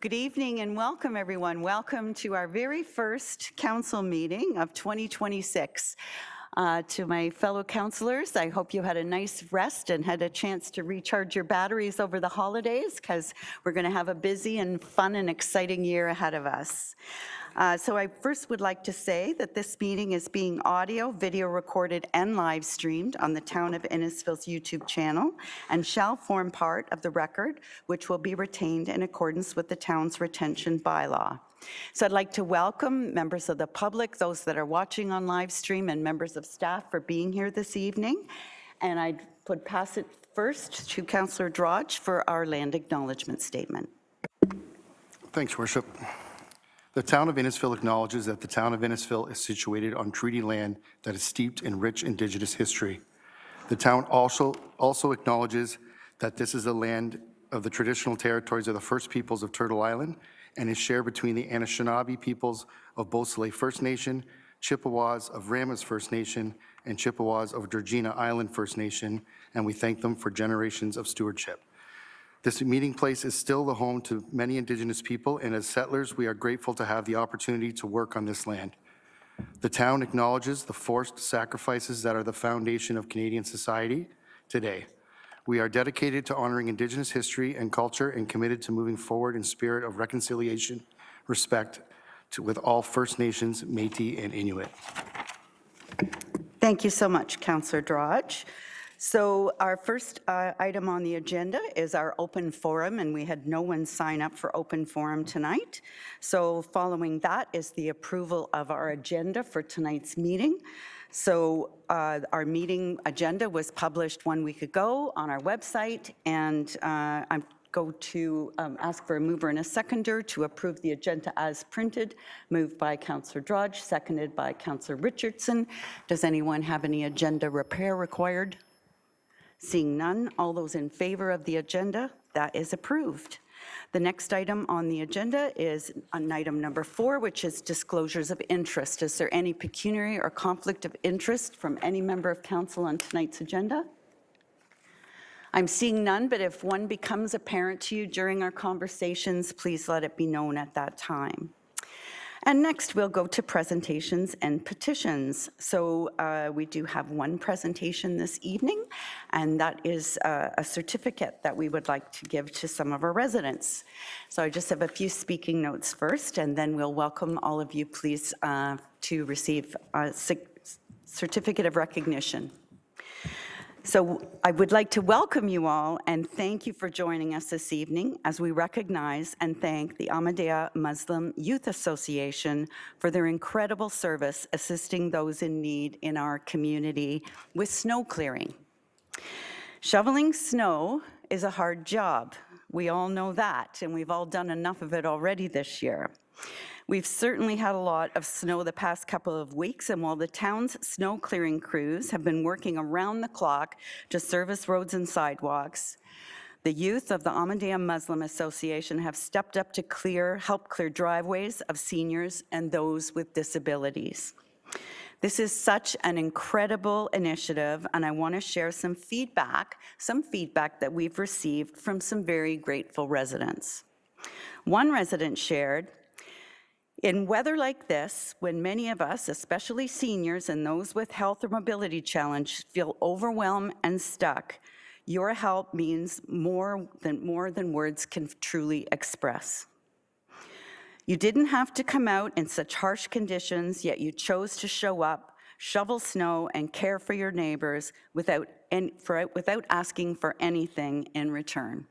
Good evening and welcome, everyone. Welcome to our very first council meeting of 2026. To my fellow councillors, I hope you had a nice rest and had a chance to recharge your batteries over the holidays, because we're going to have a busy and fun and exciting year ahead of us. So I first would like to say that this meeting is being audio, video recorded, and live streamed on the Town of Innisfil's YouTube channel and shall form part of the record, which will be retained in accordance with the town's retention bylaw. So I'd like to welcome members of the public, those that are watching on live stream, and members of staff for being here this evening. And I would pass it first to Councillor Drodge for our land acknowledgement statement. Thanks, Worship. The Town of Innisfil acknowledges that the Town of Innisfil is situated on treaty land that is steeped in rich Indigenous history. The town also acknowledges that this is the land of the traditional territories of the First Peoples of Turtle Island and is shared between the Anishinaabe peoples of Beausoleil First Nation, Chippewas of Ramas First Nation, and Chippewas of Georgina Island First Nation, and we thank them for generations of stewardship. This meeting place is still the home to many Indigenous people, and as settlers, we are grateful to have the opportunity to work on this land. The town acknowledges the forced sacrifices that are the foundation of Canadian society today. We are dedicated to honoring Indigenous history and culture and committed to moving forward in spirit of reconciliation, respect with all First Nations, Métis, and Inuit. Thank you so much, Councillor Drodge. So our first item on the agenda is our open forum, and we had no one sign up for open forum tonight. So following that is the approval of our agenda for tonight's meeting. So our meeting agenda was published 1 week ago on our website, and I'm going to ask for a mover and a seconder to approve the agenda as printed. Moved by Councillor Drodge, seconded by Councillor Richardson. Does anyone have any agenda repair required? Seeing none, all those in favor of the agenda, that is approved. The next item on the agenda is on item number 4, which is disclosures of interest. Is there any pecuniary or conflict of interest from any member of council on tonight's agenda? I'm seeing none, but if one becomes apparent to you during our conversations, please let it be known at that time. And next, we'll go to presentations and petitions. So we do have one presentation this evening, and that is a certificate that we would like to give to some of our residents. So I just have a few speaking notes first, and then we'll welcome all of you, please, to receive a certificate of recognition. So I would like to welcome you all and thank you for joining us this evening as we recognize and thank the Ahmadiyya Muslim Youth Association for their incredible service assisting those in need in our community with snow clearing. Shoveling snow is a hard job. We all know that, and we've all done enough of it already this year. We've certainly had a lot of snow the past couple of weeks, and while the town's snow clearing crews have been working around the clock to service roads and sidewalks, the youth of the Ahmadiyya Muslim Association have stepped up to help clear driveways of seniors and those with disabilities. This is such an incredible initiative, and I want to share some feedback that we've received from some very grateful residents. One resident shared, "In weather like this, when many of us, especially seniors and those with health or mobility challenge, feel overwhelmed and stuck, your help means more than words can truly express. You didn't have to come out in such harsh conditions, yet you chose to show up, shovel snow, and care for your neighbors without asking for anything in return.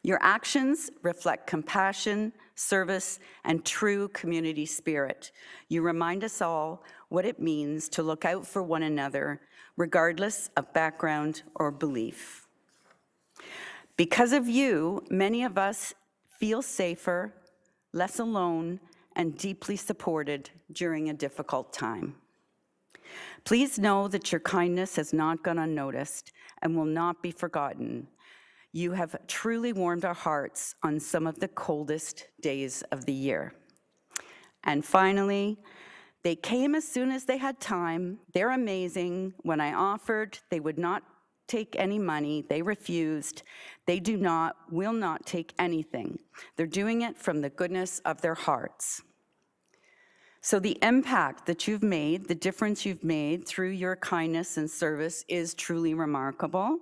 Your actions reflect compassion, service, and true community spirit. You remind us all what it means to look out for one another, regardless of background or belief. Because of you, many of us feel safer, less alone, and deeply supported during a difficult time. Please know that your kindness has not gone unnoticed and will not be forgotten. You have truly warmed our hearts on some of the coldest days of the year." And finally, "They came as soon as they had time. They're amazing. When I offered, they would not take any money. They refused. They will not take anything. They're doing it from the goodness of their hearts. So the impact that you've made, the difference you've made through your kindness and service is truly remarkable.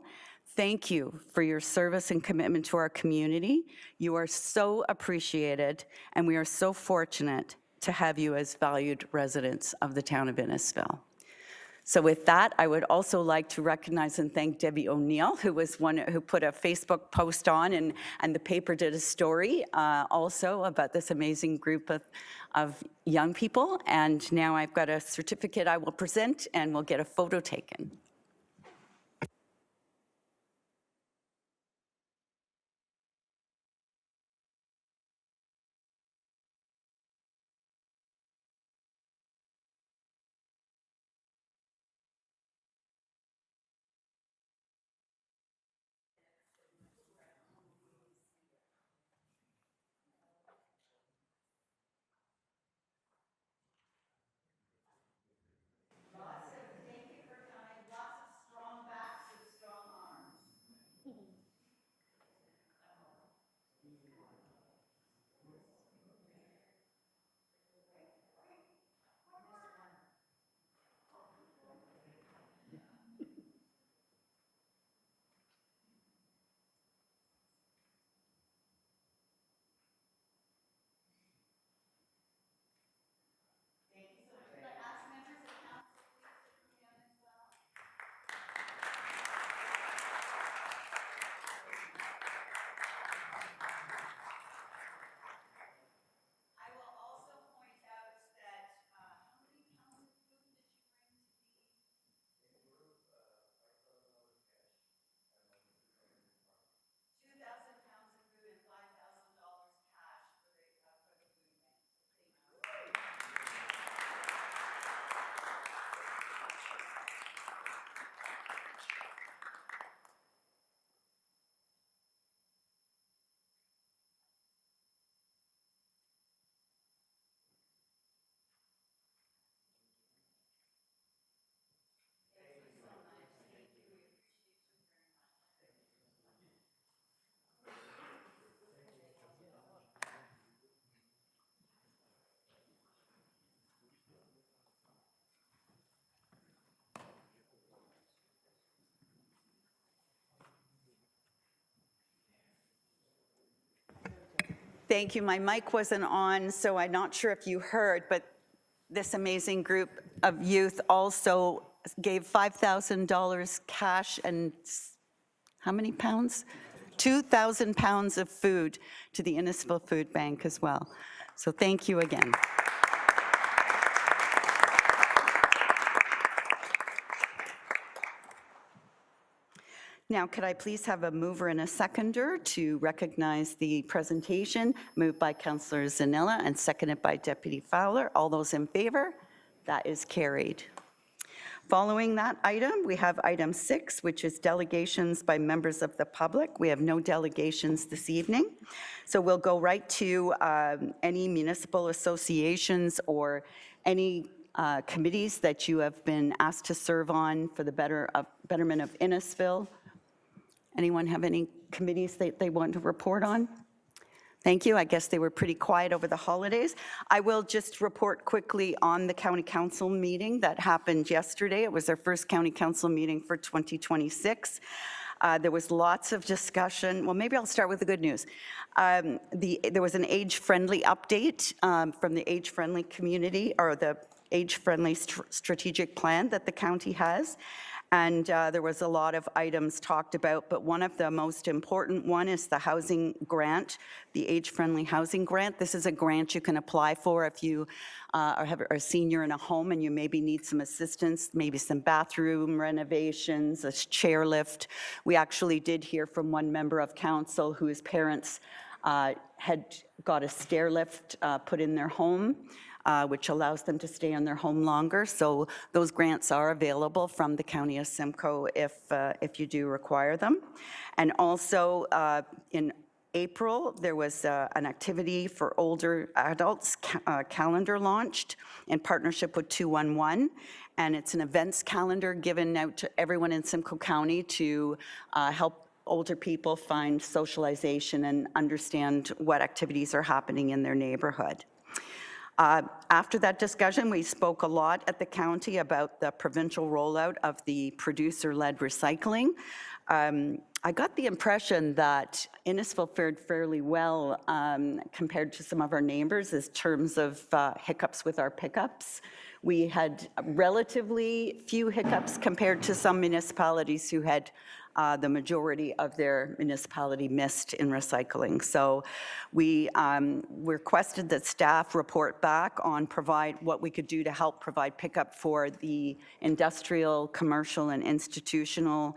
Thank you for your service and commitment to our community. You are so appreciated, and we are so fortunate to have you as valued residents of the town of Innisfil. So with that, I would also like to recognize and thank Debbie O'Neill, who was one who put a Facebook post on, and the paper did a story also about this amazing group of young people. And now I've got a certificate I will present, and we'll get a photo taken. Thank you. My mic wasn't on, so I'm not sure if you heard, but this amazing group of youth also gave $5,000 cash and how many pounds? 2,000 pounds of food to the Innisfil Food Bank as well. So thank you again. Now, could I please have a mover and a seconder to recognize the presentation, moved by Councillor Zanella and seconded by Deputy Fowler. All those in favor? That is carried. Following that item, we have item 6, which is delegations by members of the public. We have no delegations this evening. So we'll go right to any municipal associations or any committees that you have been asked to serve on for the betterment of Innisfil. Anyone have any committees that they want to report on? Thank you. I guess they were pretty quiet over the holidays. I will just report quickly on the county council meeting that happened yesterday. It was our first county council meeting for 2026. There was lots of discussion. Well, maybe I'll start with the good news. There was an age-friendly update from the age-friendly community, or the age-friendly strategic plan that the county has. And there was a lot of items talked about, but one of the most important one is the housing grant, the age-friendly housing grant. This is a grant you can apply for if you are a senior in a home and you maybe need some assistance, maybe some bathroom renovations, a chair lift. We actually did hear from one member of council whose parents had got a stair lift put in their home, which allows them to stay in their home longer. So those grants are available from the County of Simcoe if you do require them. And also in April, there was an activity for older adults calendar launched in partnership with 211, and it's an events calendar given out to everyone in Simcoe County to help older people find socialization and understand what activities are happening in their neighborhood. After that discussion, we spoke a lot at the county about the provincial rollout of the producer-led recycling. I got the impression that Innisfil fared fairly well compared to some of our neighbors in terms of hiccups with our pickups. We had relatively few hiccups compared to some municipalities who had the majority of their municipality missed in recycling. So we requested that staff report back on what we could do to help provide pickup for the industrial, commercial, and institutional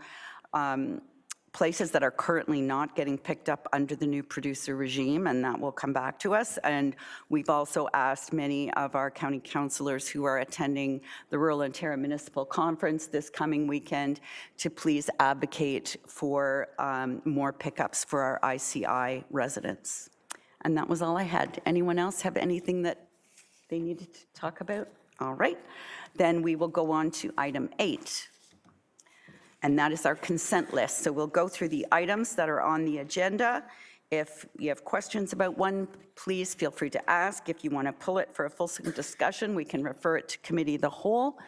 places that are currently not getting picked up under the new producer regime, and that will come back to us. And we've also asked many of our county councillors who are attending the Rural Ontario Municipal Conference this coming weekend to please advocate for more pickups for our ICI residents. And that was all I had. Anyone else have anything that they needed to talk about? All right, then we will go on to item 8. And that is our consent list. So we'll go through the items that are on the agenda. If you have questions about one, please feel free to ask. If you want to pull it for a fulsome discussion, we can refer it to committee of the whole.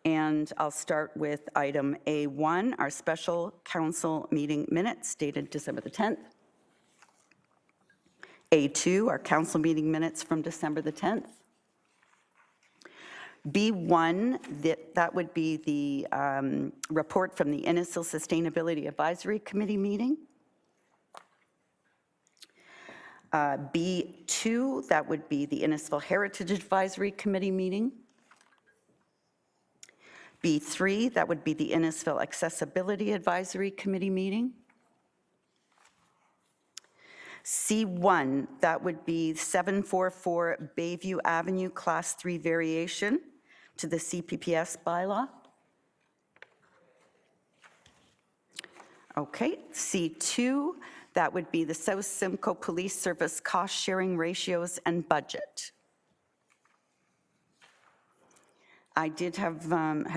And I'll start with item A1, our special council meeting minutes dated December the 10th. A2, our council meeting minutes from December the 10th. B1, that would be the report from the Innisfil Sustainability Advisory Committee meeting. B2, that would be the Innisfil Heritage Advisory Committee meeting. B3, that would be the Innisfil Accessibility Advisory Committee meeting. C1, that would be 744 Bayview Avenue Class 3 variation to the CPPS bylaw. Okay, C2, that would be the South Simcoe Police Service cost sharing ratios and budget. I did have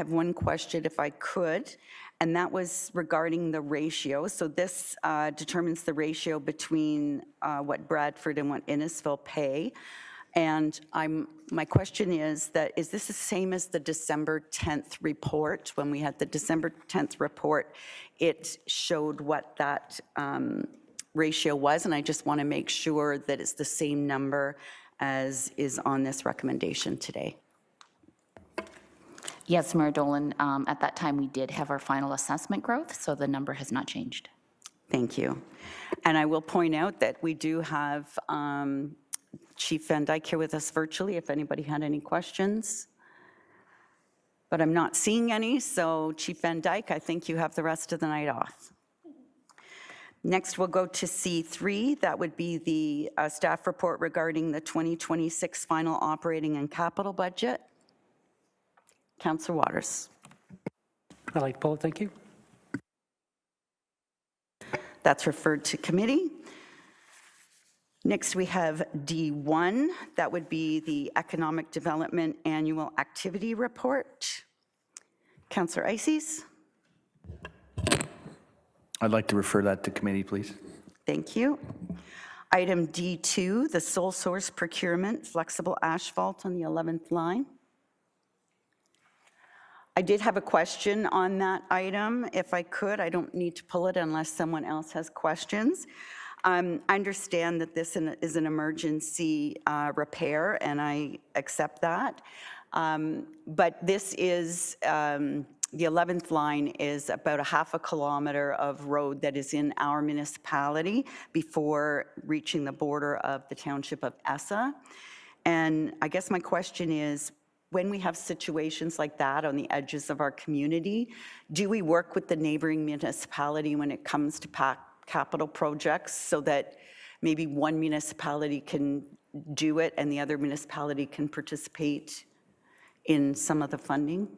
one question if I could, and that was regarding the ratio. So this determines the ratio between what Bradford and what Innisfil pay. And my question is is this the same as the December 10th report? When we had the December 10th report, it showed what that ratio was, and I just want to make sure that it's the same number as is on this recommendation today. Yes, Mayor Dolan, at that time we did have our final assessment growth, so the number has not changed. Thank you. And I will point out that we do have Chief Van Dyke here with us virtually if anybody had any questions. But I'm not seeing any, so Chief Van Dyke, I think you have the rest of the night off. Next, we'll go to C3. That would be the staff report regarding the 2026 final operating and capital budget. Councillor Waters. I'd like to pull it, thank you. That's referred to committee. Next, we have D1. That would be the Economic Development Annual Activity Report. Councillor Ices. I'd like to refer that to committee, please. Thank you. Item D2, the sole source procurement, flexible asphalt on the 11th line. I did have a question on that item, if I could. I don't need to pull it unless someone else has questions. I understand that this is an emergency repair, and I accept that. But this is, the 11th line is about a half a kilometer of road that is in our municipality before reaching the border of the township of Essa. And I guess my question is, when we have situations like that on the edges of our community, do we work with the neighboring municipality when it comes to capital projects so that maybe one municipality can do it and the other municipality can participate in some of the funding?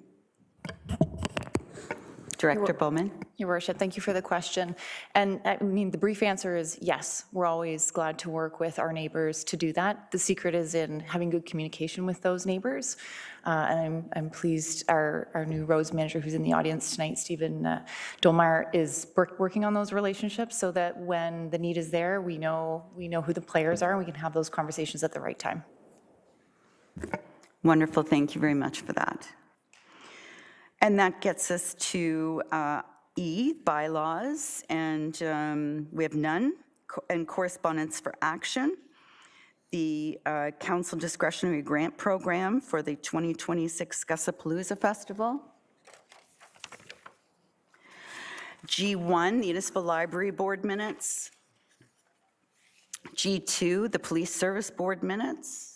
Director Bowman? Your Worship, thank you for the question. And I mean, the brief answer is yes, we're always glad to work with our neighbors to do that. The secret is in having good communication with those neighbors. And I'm pleased our new roads manager who's in the audience tonight, Stephen Dolmeyer, is working on those relationships so that when the need is there, we know who the players are and we can have those conversations at the right time. Wonderful, thank you very much for that. And that gets us to E, bylaws, and we have none, and correspondence for action. The council discretionary grant program for the 2026 Scusapalooza Festival. G1, the Innisfil Library Board minutes. G2, the Police Service Board minutes.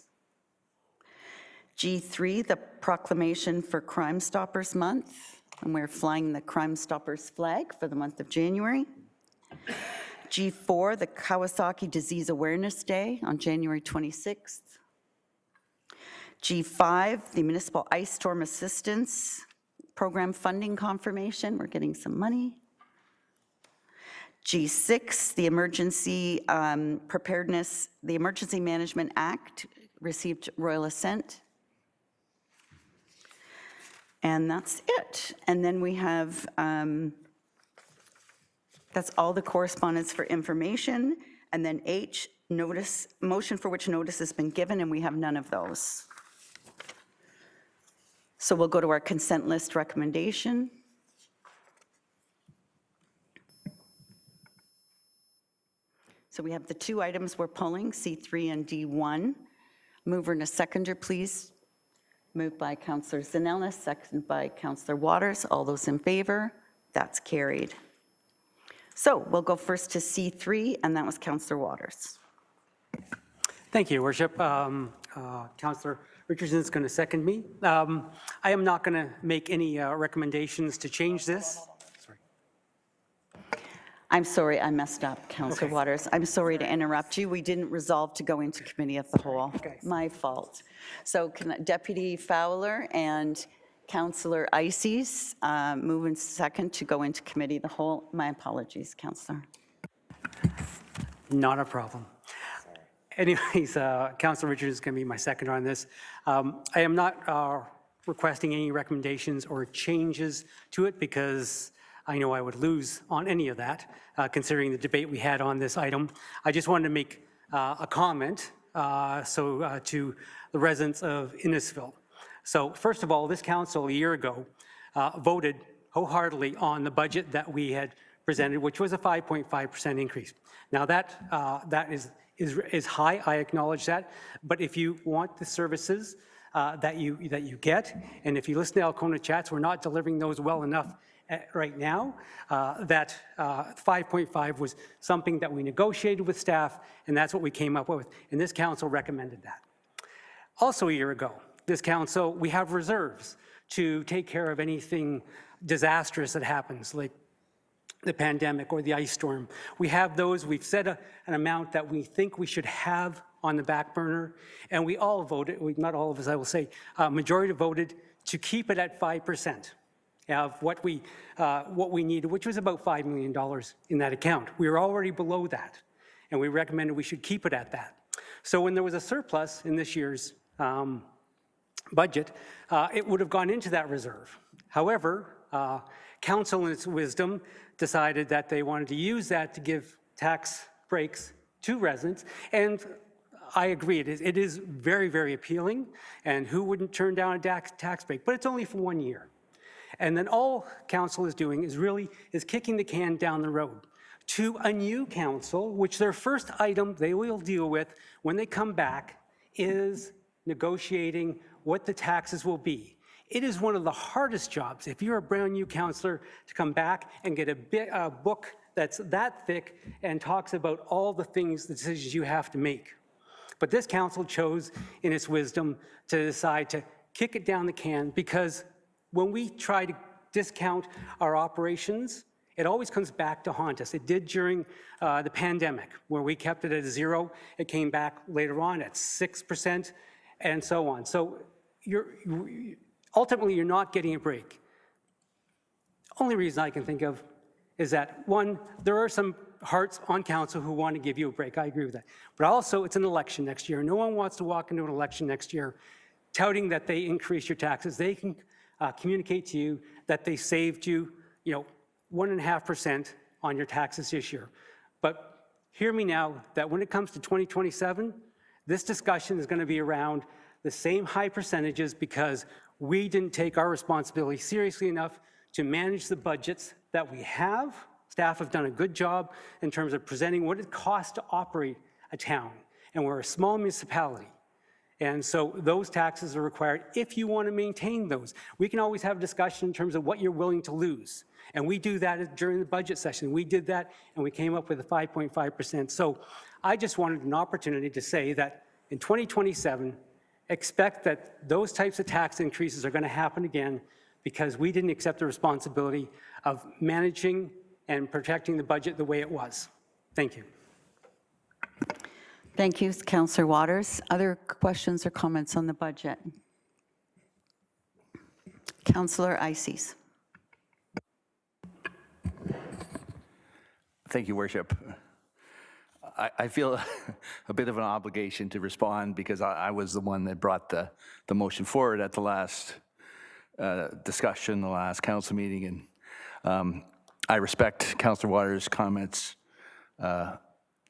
G3, the proclamation for Crime Stoppers Month, and we're flying the Crime Stoppers flag for the month of January. G4, the Kawasaki Disease Awareness Day on January 26th. G5, the Municipal Ice Storm Assistance Program funding confirmation, we're getting some money. G6, the Emergency Preparedness, the Emergency Management Act received royal assent. And that's it. And then we have, that's all the correspondence for information. And then H, notice, motion for which notice has been given, and we have none of those. So we'll go to our consent list recommendation. So we have the two items we're pulling, C3 and D1. Mover and a seconder, please. Moved by Councillor Zanella, seconded by Councillor Waters. All those in favor? That's carried. So we'll go first to C3, and that was Councillor Waters. Thank you, Your Worship. Councillor Richardson is going to second me. I am not going to make any recommendations to change this. I'm sorry, I messed up, Councillor Waters. I'm sorry to interrupt you. We didn't resolve to go into committee of the whole. Okay. My fault. So Deputy Fowler and Councillor Ices move in second to go into committee of the whole. My apologies, Councillor. Not a problem. Anyways, Councillor Richardson is going to be my second on this. I am not requesting any recommendations or changes to it because I know I would lose on any of that, considering the debate we had on this item. I just wanted to make a comment to the residents of Innisfil. So first of all, this council a year ago voted wholeheartedly on the budget that we had presented, which was a 5.5% increase. Now that is high, I acknowledge that, but if you want the services that you get, and if you listen to Alcona chats, we're not delivering those well enough right now. That 5.5 was something that we negotiated with staff, and that's what we came up with, and this council recommended that. Also a year ago, this council, we have reserves to take care of anything disastrous that happens, like the pandemic or the ice storm. We have those, we've set an amount that we think we should have on the back burner, and we all voted, not all of us, I will say, majority voted to keep it at 5% of what we needed, which was about $5 million in that account. We were already below that, and we recommended we should keep it at that. So when there was a surplus in this year's budget, it would have gone into that reserve. However, council in its wisdom decided that they wanted to use that to give tax breaks to residents, and I agree, it is very, very appealing, and who wouldn't turn down a tax break, but it's only for 1 year. And then all council is doing is kicking the can down the road to a new council, which their first item they will deal with when they come back is negotiating what the taxes will be. It is one of the hardest jobs, if you're a brand new councillor, to come back and get a book that's that thick and talks about all the things, the decisions you have to make. But this council chose, in its wisdom, to decide to kick it down the can because when we try to discount our operations, it always comes back to haunt us. It did during the pandemic, where we kept it at 0. It came back later on at 6% and so on. So ultimately, you're not getting a break. Only reason I can think of is that, one, there are some hearts on council who want to give you a break. I agree with that. But also, it's an election next year. No one wants to walk into an election next year touting that they increased your taxes. They can communicate to you that they saved you, 1.5% on your taxes this year. But hear me now, that when it comes to 2027, this discussion is going to be around the same high percentages because we didn't take our responsibility seriously enough to manage the budgets that we have. Staff have done a good job in terms of presenting what it costs to operate a town. And we're a small municipality. And so those taxes are required if you want to maintain those. We can always have a discussion in terms of what you're willing to lose. And we do that during the budget session. We did that and we came up with a 5.5%. So I just wanted an opportunity to say that in 2027, expect that those types of tax increases are going to happen again because we didn't accept the responsibility of managing and protecting the budget the way it was. Thank you. Thank you, Councillor Waters. Other questions or comments on the budget? Councillor Ices. Thank you, Worship. I feel a bit of an obligation to respond because I was the one that brought the motion forward at the last discussion, the last council meeting, and I respect Councillor Waters' comments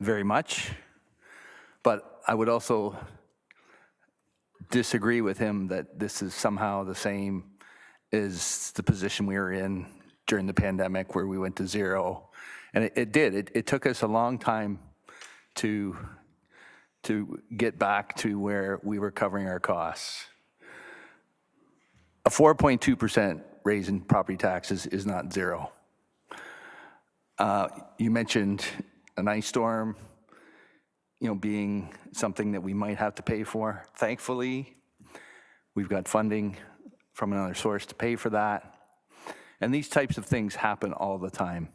very much, but I would also disagree with him that this is somehow the same as the position we were in during the pandemic where we went to zero. And it took us a long time to get back to where we were covering our costs. A 4.2% raise in property taxes is not zero. You mentioned an ice storm, being something that we might have to pay for. Thankfully, we've got funding from another source to pay for that. And these types of things happen all the time.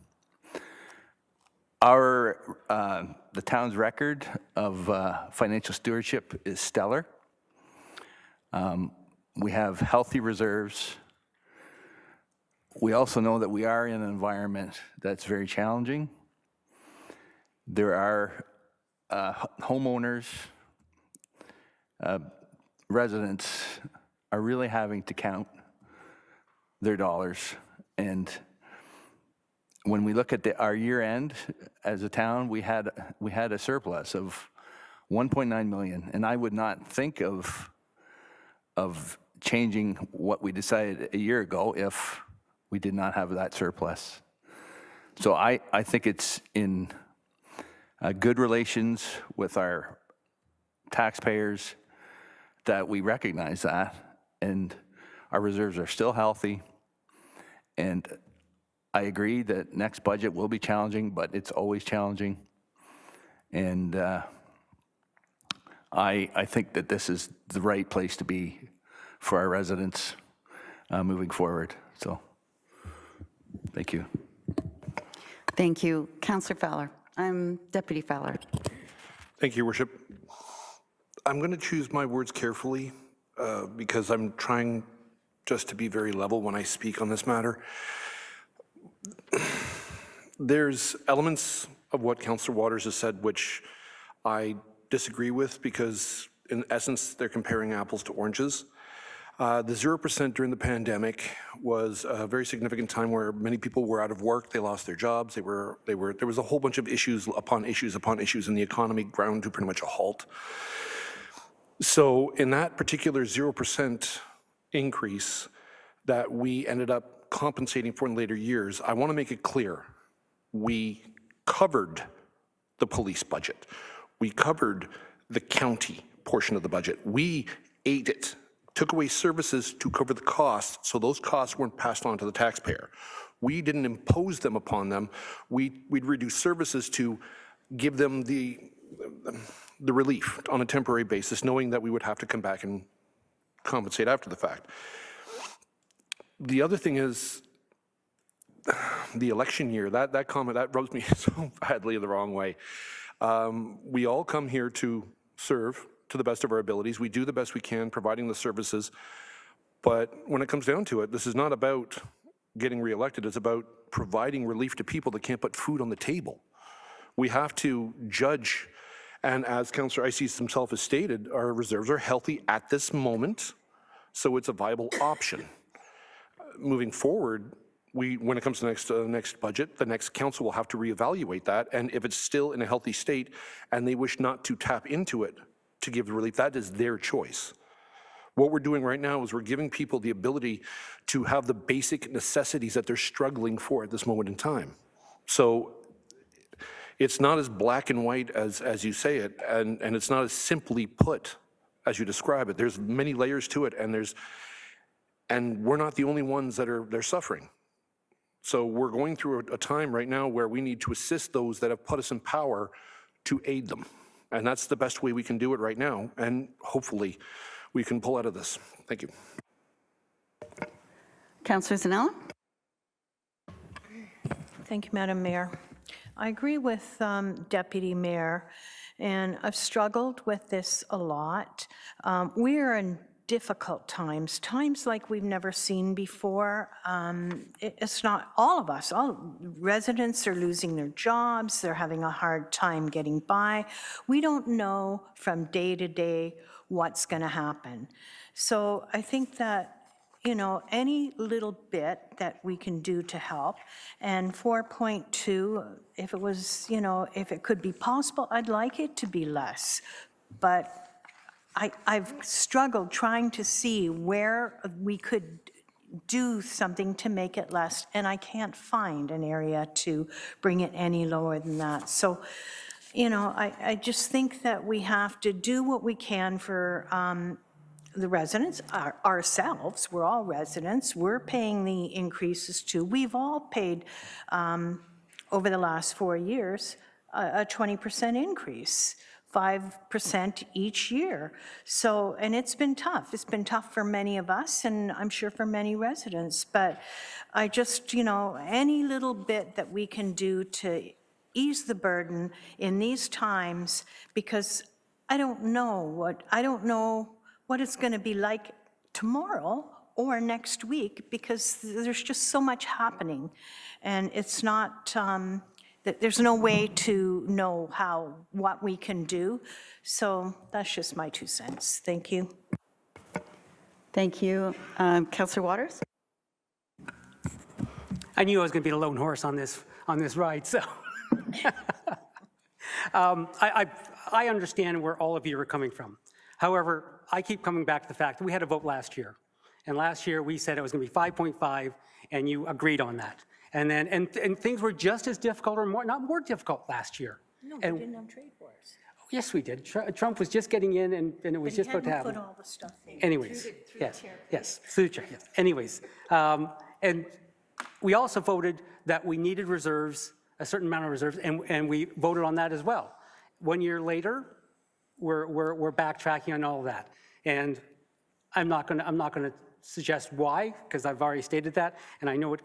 The town's record of financial stewardship is stellar. We have healthy reserves. We also know that we are in an environment that's very challenging. There are homeowners, residents are really having to count their dollars. And when we look at our year end as a town, we had a surplus of 1.9 million, and I would not think of changing what we decided a year ago if we did not have that surplus. So I think it's in good relations with our taxpayers that we recognize that, and our reserves are still healthy. And I agree that next budget will be challenging, but it's always challenging. And I think that this is the right place to be for our residents moving forward. So, thank you. Thank you. Councillor Fowler. Deputy Fowler. Thank you, Worship. I'm going to choose my words carefully because I'm trying just to be very level when I speak on this matter. There's elements of what Councillor Waters has said which I disagree with because, in essence, they're comparing apples to oranges. The 0% during the pandemic was a very significant time where many people were out of work. They lost their jobs. There was a whole bunch of issues upon issues upon issues, and the economy ground to pretty much a halt. So in that particular 0% increase that we ended up compensating for in later years, I want to make it clear, we covered the police budget. We covered the county portion of the budget. We ate it, took away services to cover the costs, so those costs weren't passed on to the taxpayer. We didn't impose them upon them. We'd reduce services to give them the relief on a temporary basis, knowing that we would have to come back and compensate after the fact. The other thing is the election year. That comment, that rubs me so badly the wrong way. We all come here to serve to the best of our abilities. We do the best we can providing the services. But when it comes down to it, this is not about getting reelected is about providing relief to people that can't put food on the table. We have to judge, and as Councillor Ices himself has stated, our reserves are healthy at this moment, so it's a viable option. Moving forward, when it comes to the next budget, the next council will have to reevaluate that, and if it's still in a healthy state and they wish not to tap into it to give the relief, that is their choice. What we're doing right now is we're giving people the ability to have the basic necessities that they're struggling for at this moment in time. So it's not as black and white as you say it, and it's not as simply put as you describe it. There's many layers to it, and we're not the only ones they're suffering. So we're going through a time right now where we need to assist those that have put us in power to aid them. And that's the best way we can do it right now, and hopefully we can pull out of this. Thank you. Councillor Zanella? Thank you, Madam Mayor. I agree with Deputy Mayor, and I've struggled with this a lot. We are in difficult times like we've never seen before. It's not all of us, all residents are losing their jobs, they're having a hard time getting by. We don't know from day to day what's going to happen. So I think that, you know, any little bit that we can do to help, and 4.2, if it was, you know, if it could be possible, I'd like it to be less. But I've struggled trying to see where we could do something to make it less, and I can't find an area to bring it any lower than that. So, you know, I just think that we have to do what we can for the residents, ourselves. We're all residents. We're paying the increases too. We've all paid, over the last 4 years, a 20% increase. 5% each year. So, and it's been tough. It's been tough for many of us, and I'm sure for many residents, but I just, you know, any little bit that we can do to ease the burden in these times, because I don't know what it's going to be like tomorrow or next week, because there's just so much happening, and it's not, there's no way to know what we can do. So that's just my 2 cents. Thank you. Thank you. Councillor Waters? I knew I was going to be the lone horse on this ride, so. I understand where all of you are coming from. However, I keep coming back to the fact that we had a vote last year. And last year we said it was going to be 5.5, and you agreed on that. And then, and things were just as difficult or more, not more difficult last year. No, we didn't have trade wars. Yes, we did. Trump was just getting in, and it was just about to happen. Put all the stuff in. Anyways, yes, through the chair, yes. Anyways, and we also voted that we needed reserves, a certain amount of reserves, and we voted on that as well. 1 year later, we're backtracking on all of that, and I'm not going to suggest why, because I've already stated that, and I know it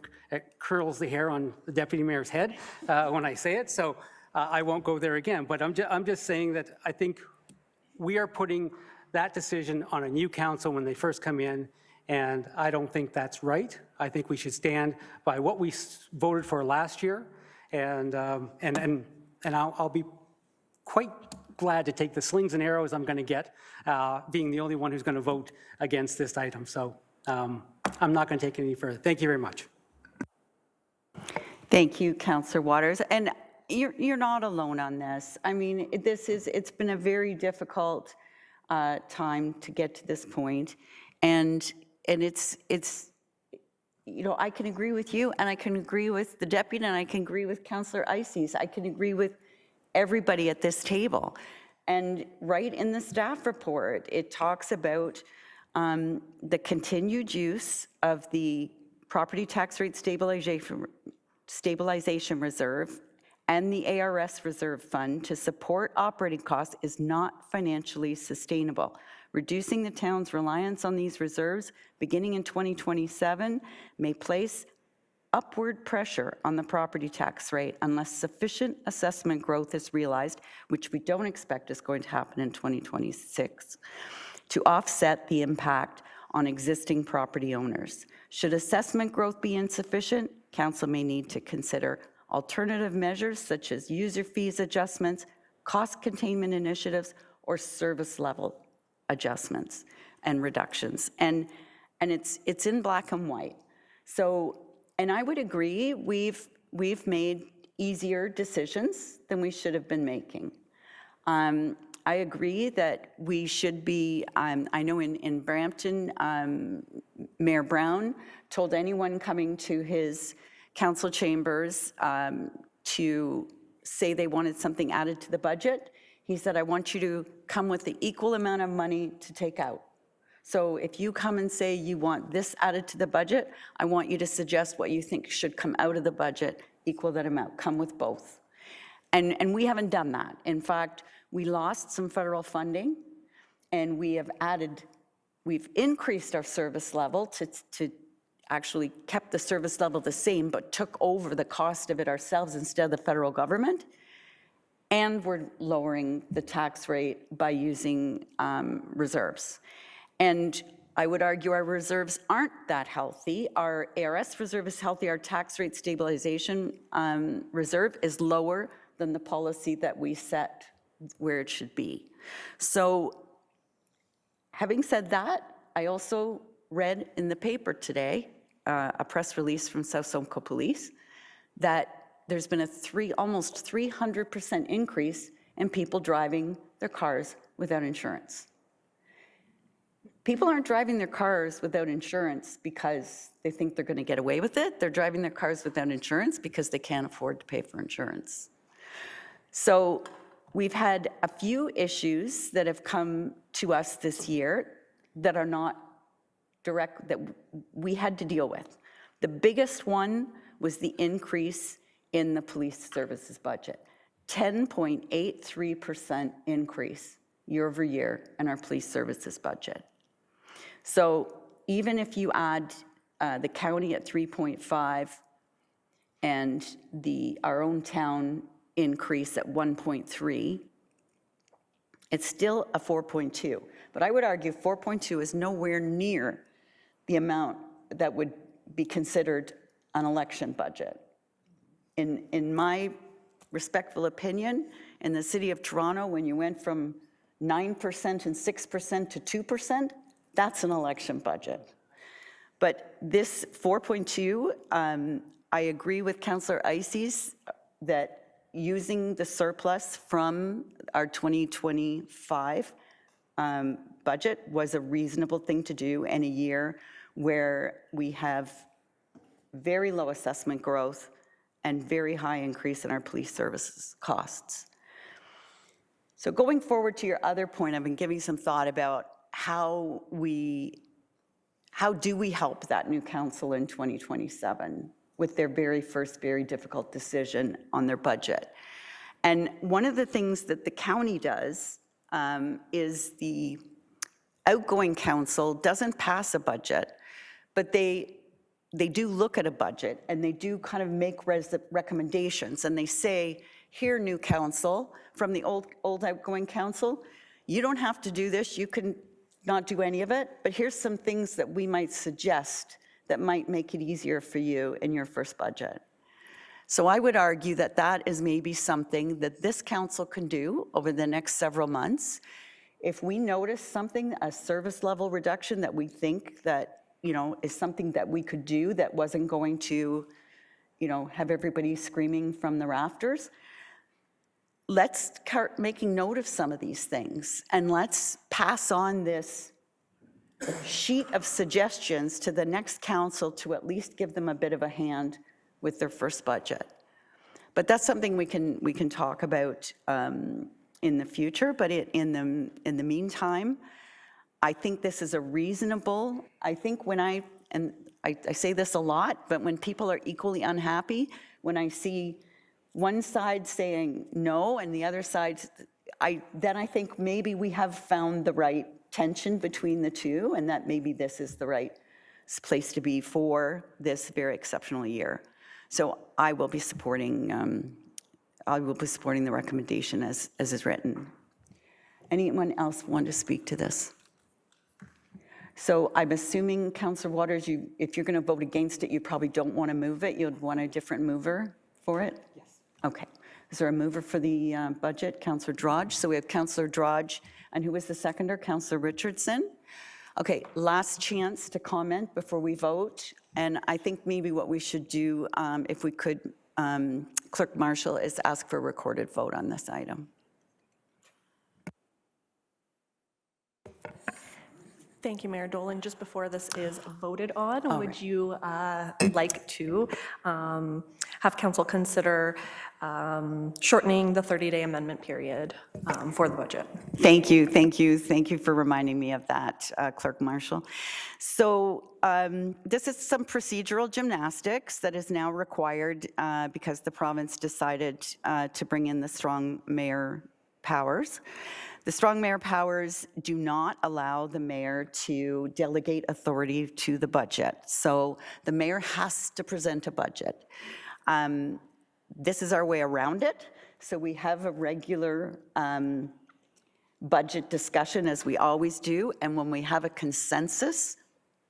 curls the hair on the deputy mayor's head when I say it, so I won't go there again. But I'm just saying that I think we are putting that decision on a new council when they first come in, and I don't think that's right. I think we should stand by what we voted for last year, and I'll be quite glad to take the slings and arrows I'm going to get, being the only one who's going to vote against this item. So I'm not going to take it any further. Thank you very much. Thank you, Councillor Waters. And you're not alone on this. I mean, it's been a very difficult time to get to this point, and it's you know, I can agree with you, and I can agree with the deputy, and I can agree with Councillor Ices. I can agree with everybody at this table. And right in the staff report, it talks about the continued use of the property tax rate stabilization reserve and the ARS reserve fund to support operating costs is not financially sustainable. Reducing the town's reliance on these reserves beginning in 2027 may place upward pressure on the property tax rate unless sufficient assessment growth is realized, which we don't expect is going to happen in 2026, to offset the impact on existing property owners. Should assessment growth be insufficient, council may need to consider alternative measures such as user fees adjustments, cost containment initiatives, or service level adjustments and reductions. And it's in black and white. So, and I would agree, we've made easier decisions than we should have been making. I agree that we should be, I know in Brampton, Mayor Brown told anyone coming to his council chambers to say they wanted something added to the budget. He said, I want you to come with the equal amount of money to take out. So if you come and say you want this added to the budget, I want you to suggest what you think should come out of the budget, equal that amount, come with both. And we haven't done that. In fact, we lost some federal funding, and we've increased our service level to actually kept the service level the same, but took over the cost of it ourselves instead of the federal government. And we're lowering the tax rate by using reserves. And I would argue our reserves aren't that healthy. Our ARS reserve is healthy. Our tax rate stabilization reserve is lower than the policy that we set where it should be. So having said that, I also read in the paper today, a press release from South Simcoe Police, that there's been almost 300% increase in people driving their cars without insurance. People aren't driving their cars without insurance because they think they're going to get away with it. They're driving their cars without insurance because they can't afford to pay for insurance. So we've had a few issues that have come to us this year that are not direct, that we had to deal with. The biggest one was the increase in the police services budget. 10.83% increase year over year in our police services budget. So even if you add the county at 3.5 and our own town increase at 1.3, it's still a 4.2. But I would argue 4.2 is nowhere near the amount that would be considered an election budget. In my respectful opinion, in the city of Toronto, when you went from 9% and 6% to 2%, that's an election budget. But this 4.2, I agree with Councillor Ices that using the surplus from our 2025 budget was a reasonable thing to do in a year where we have very low assessment growth and very high increase in our police services costs. So going forward to your other point, I've been giving some thought about how do we help that new council in 2027 with their very first very difficult decision on their budget. And one of the things that the county does is the outgoing council doesn't pass a budget, but they do look at a budget and they do kind of make recommendations, and they say, here, new council, from the old outgoing council, you don't have to do this, you can not do any of it, but here's some things that we might suggest that might make it easier for you in your first budget. So I would argue that that is maybe something that this council can do over the next several months. If we notice something, a service level reduction that we think that, is something that we could do that wasn't going to, have everybody screaming from the rafters, let's start making note of some of these things, and let's pass on this sheet of suggestions to the next council to at least give them a bit of a hand with their first budget. But that's something we can talk about in the future. But in the meantime, I think this is a reasonable. I think when I say this a lot, but when people are equally unhappy, when I see one side saying no and the other side, then I think maybe we have found the right tension between the two, and that maybe this is the right place to be for this very exceptional year. So I will be supporting the recommendation as is written. Anyone else want to speak to this? So I'm assuming, Councillor Waters, if you're going to vote against it, you probably don't want to move it. You'd want a different mover for it? Yes. Okay. Is there a mover for the budget? Councillor Drodge. So we have Councillor Drodge, and who was the seconder? Councillor Richardson. Okay, last chance to comment before we vote. And I think maybe what we should do, if we could, Clerk Marshall, is ask for a recorded vote on this item. Thank you, Mayor Dolan. Just before this is voted on, would you like to have council consider shortening the 30-day amendment period for the budget? Thank you, thank you, thank you for reminding me of that, Clerk Marshall. So this is some procedural gymnastics that is now required because the province decided to bring in the strong mayor powers. The strong mayor powers do not allow the mayor to delegate authority to the budget. So the mayor has to present a budget. This is our way around it. So we have a regular budget discussion, as we always do. And when we have a consensus,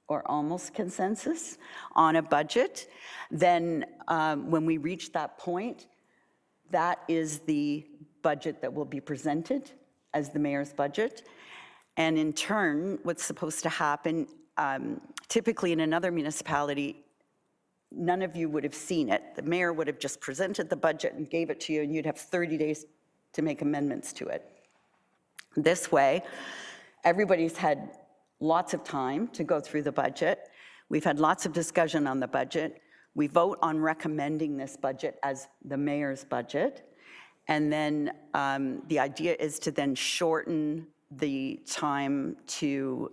or almost consensus, on a budget, then when we reach that point, that is the budget that will be presented as the mayor's budget. And in turn, what's supposed to happen, typically in another municipality, none of you would have seen it. The mayor would have just presented the budget and gave it to you, and you'd have 30 days to make amendments to it. This way, everybody's had lots of time to go through the budget. We've had lots of discussion on the budget. We vote on recommending this budget as the mayor's budget. And then the idea is to then shorten the time to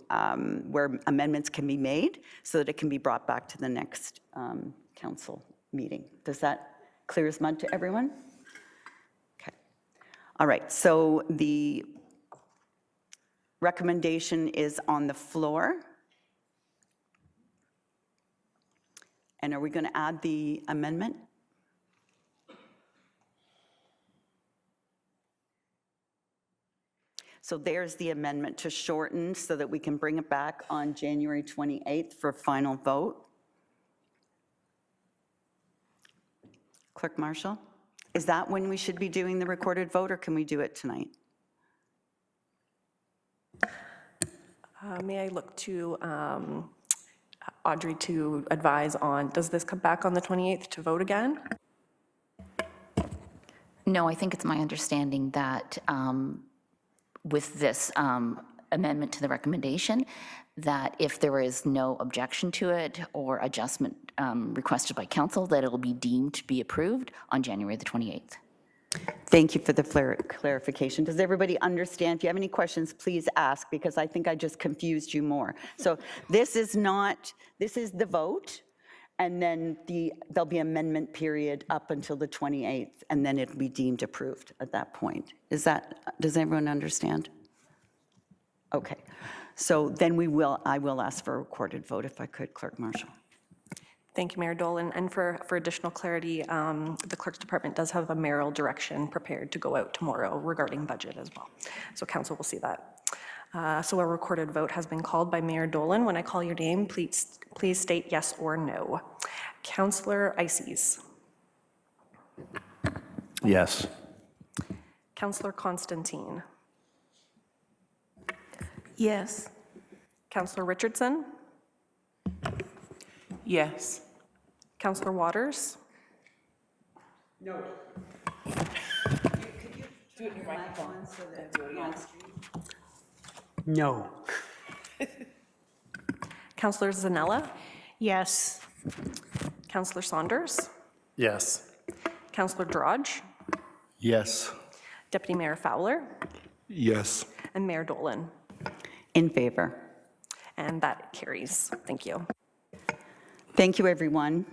where amendments can be made so that it can be brought back to the next council meeting. Does that clear as mud to everyone? Okay. All right, so the recommendation is on the floor. And are we going to add the amendment? So there's the amendment to shorten so that we can bring it back on January 28th for final vote. Clerk Marshall, is that when we should be doing the recorded vote, or can we do it tonight? May I look to Audrey to advise on, does this come back on the 28th to vote again? No, I think it's my understanding that with this amendment to the recommendation, that if there is no objection to it or adjustment requested by council, that it will be deemed to be approved on January the 28th. Thank you for the clarification. Does everybody understand? If you have any questions, please ask, because I think I just confused you more. So this is the vote, and then there'll be amendment period up until the 28th, and then it'll be deemed approved at that point. Does everyone understand? Okay. So then I will ask for a recorded vote if I could, Clerk Marshall. Thank you, Mayor Dolan. And for additional clarity, the clerk's department does have a mayoral direction prepared to go out tomorrow regarding budget as well. So council will see that. So a recorded vote has been called by Mayor Dolan. When I call your name, please state yes or no. Councillor Ices. Yes. Councillor Constantine. Yes. Councillor Richardson. Yes. Councillor Waters. No. No. Councillor Zanella. Yes. Councillor Saunders. Yes. Councillor Drodge. Yes. Deputy Mayor Fowler. Yes. And Mayor Dolan. In favor. And that carries. Thank you. Thank you, everyone.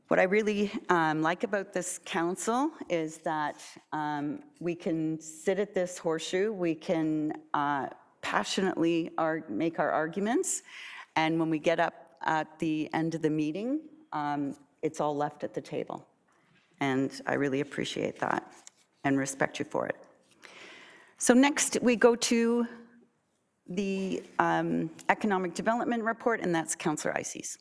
What I really like about this council is that we can sit at this horseshoe, we can passionately make our arguments, and when we get up at the end of the meeting, it's all left at the table. And I really appreciate that and respect you for it. So next we go to the Economic Development Report, and that's Councillor Ices.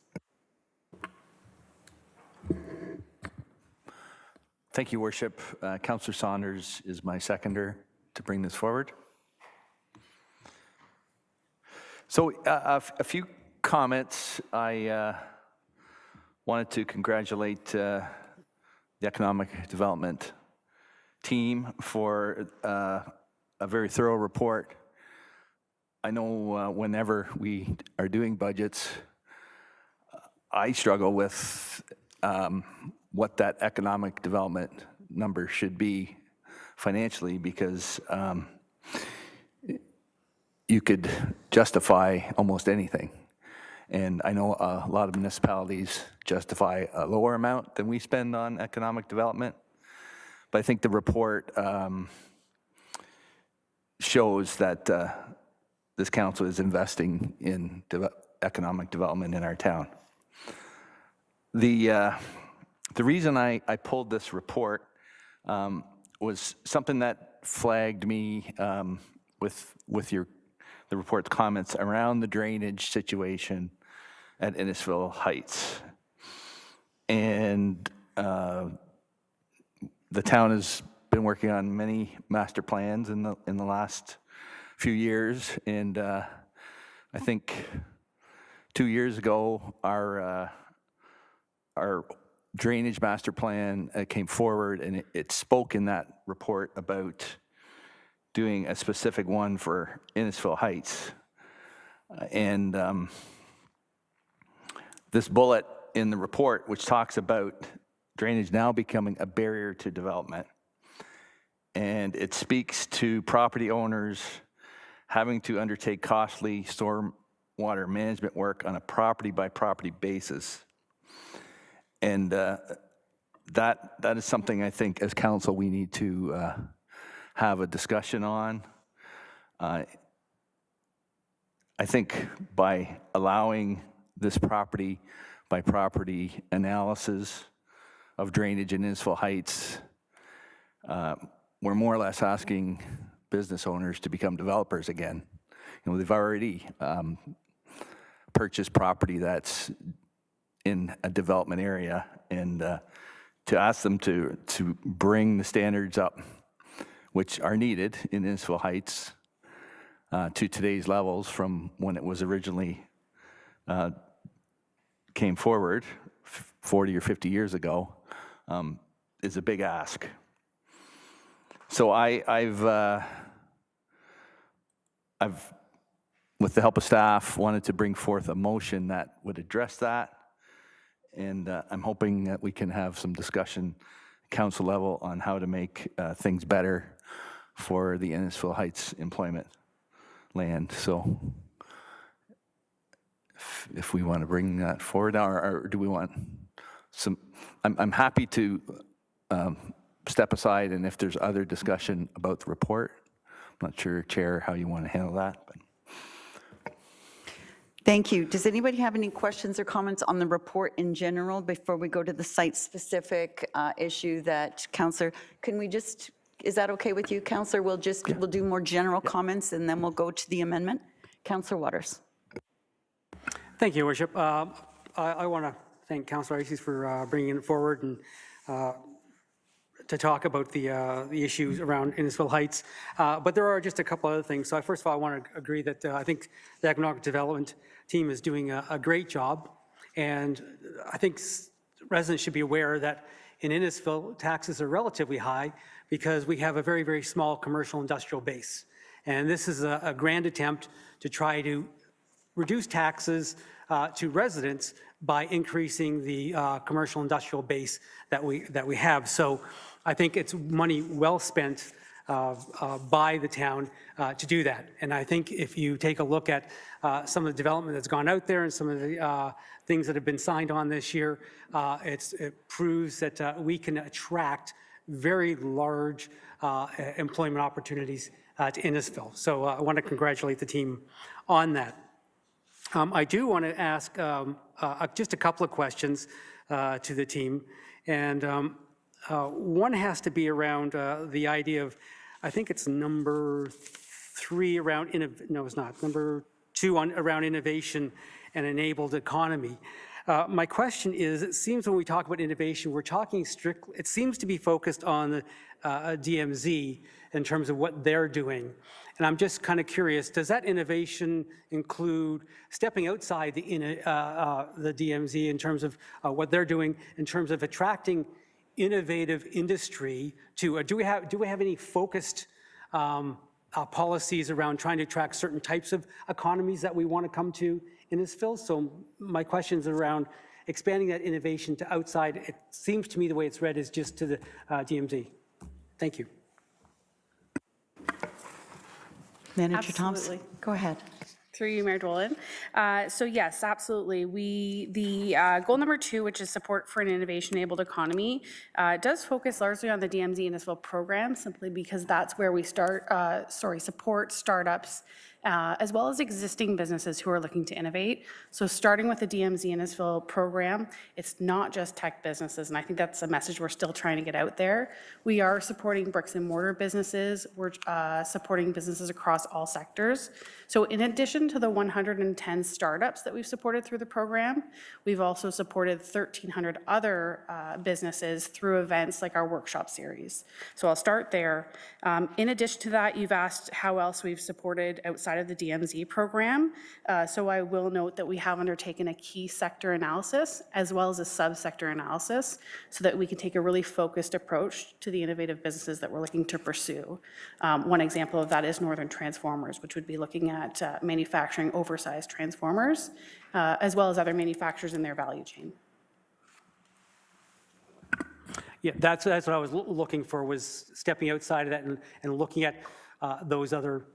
Thank you, Worship. Councillor Saunders is my seconder to bring this forward. So a few comments. I wanted to congratulate the Economic Development team for a very thorough report. I know whenever we are doing budgets, I struggle with what that economic development number should be financially, because you could justify almost anything. And I know a lot of municipalities justify a lower amount than we spend on economic development. But I think the report shows that this council is investing in economic development in our town. The reason I pulled this report was something that flagged me with the report's comments around the drainage situation at Innisfil Heights. And the town has been working on many master plans in the last few years, and I think 2 years ago our drainage master plan came forward, and it spoke in that report about doing a specific one for Innisfil Heights. And this bullet in the report, which talks about drainage now becoming a barrier to development, and it speaks to property owners having to undertake costly stormwater management work on a property-by-property basis. And that is something I think as council we need to have a discussion on. I think by allowing this property-by-property analysis of drainage in Innisfil Heights, we're more or less asking business owners to become developers again. You know, they've already purchased property that's in a development area, and to ask them to bring the standards up, which are needed in Innisfil Heights, to today's levels from when it was originally came forward 40 or 50 years ago, is a big ask. So I've with the help of staff, wanted to bring forth a motion that would address that. And I'm hoping that we can have some discussion council level on how to make things better for the Innisfil Heights employment land. So if we want to bring that forward, or do we want some, I'm happy to step aside, and if there's other discussion about the report, I'm not sure, Chair, how you want to handle that. But. Thank you. Does anybody have any questions or comments on the report in general before we go to the site-specific issue that Councillor, can we just, is that okay with you, Councillor? We'll do more general comments, and then we'll go to the amendment. Councillor Waters. Thank you, Worship. I want to thank Councillor Ices for bringing it forward and to talk about the issues around Innisfil Heights. But there are just a couple other things. So first of all, I want to agree that I think the economic development team is doing a great job. And I think residents should be aware that in Innisfil, taxes are relatively high because we have a very, very small commercial industrial base. And this is a grand attempt to try to reduce taxes to residents by increasing the commercial industrial base that we have. So I think it's money well spent by the town to do that. And I think if you take a look at some of the development that's gone out there and some of the things that have been signed on this year, it proves that we can attract very large employment opportunities to Innisfil. So I want to congratulate the team on that. I do want to ask just a couple of questions to the team. And one has to be around the idea of, I think it's number 3 around, no, it's not, number 2 on, around innovation and enabled economy. My question is, it seems when we talk about innovation, we're talking strictly, it seems to be focused on the DMZ in terms of what they're doing. And I'm just kind of curious, does that innovation include stepping outside the DMZ in terms of what they're doing, in terms of attracting innovative industry to, do we have any focused policies around trying to attract certain types of economies that we want to come to Innisfil? So my question is around expanding that innovation to outside. It seems to me the way it's read is just to the DMZ. Thank you. Manager Thompson, Absolutely. go ahead. Through you, Mayor Dolan. So yes, absolutely. The goal number 2, which is support for an innovation-enabled economy, does focus largely on the DMZ Innisfil program, simply because that's where we support startups as well as existing businesses who are looking to innovate. So starting with the DMZ Innisfil program, it's not just tech businesses, and I think that's a message we're still trying to get out there. We are supporting bricks and mortar businesses. We're supporting businesses across all sectors. So in addition to the 110 startups that we've supported through the program, we've also supported 1,300 other businesses through events like our workshop series. So I'll start there. In addition to that, you've asked how else we've supported outside of the DMZ program. So I will note that we have undertaken a key sector analysis as well as a subsector analysis so that we can take a really focused approach to the innovative businesses that we're looking to pursue. One example of that is Northern Transformers, which would be looking at manufacturing oversized transformers, as well as other manufacturers in their value chain. Yeah, that's what I was looking for, was stepping outside of that and looking at those other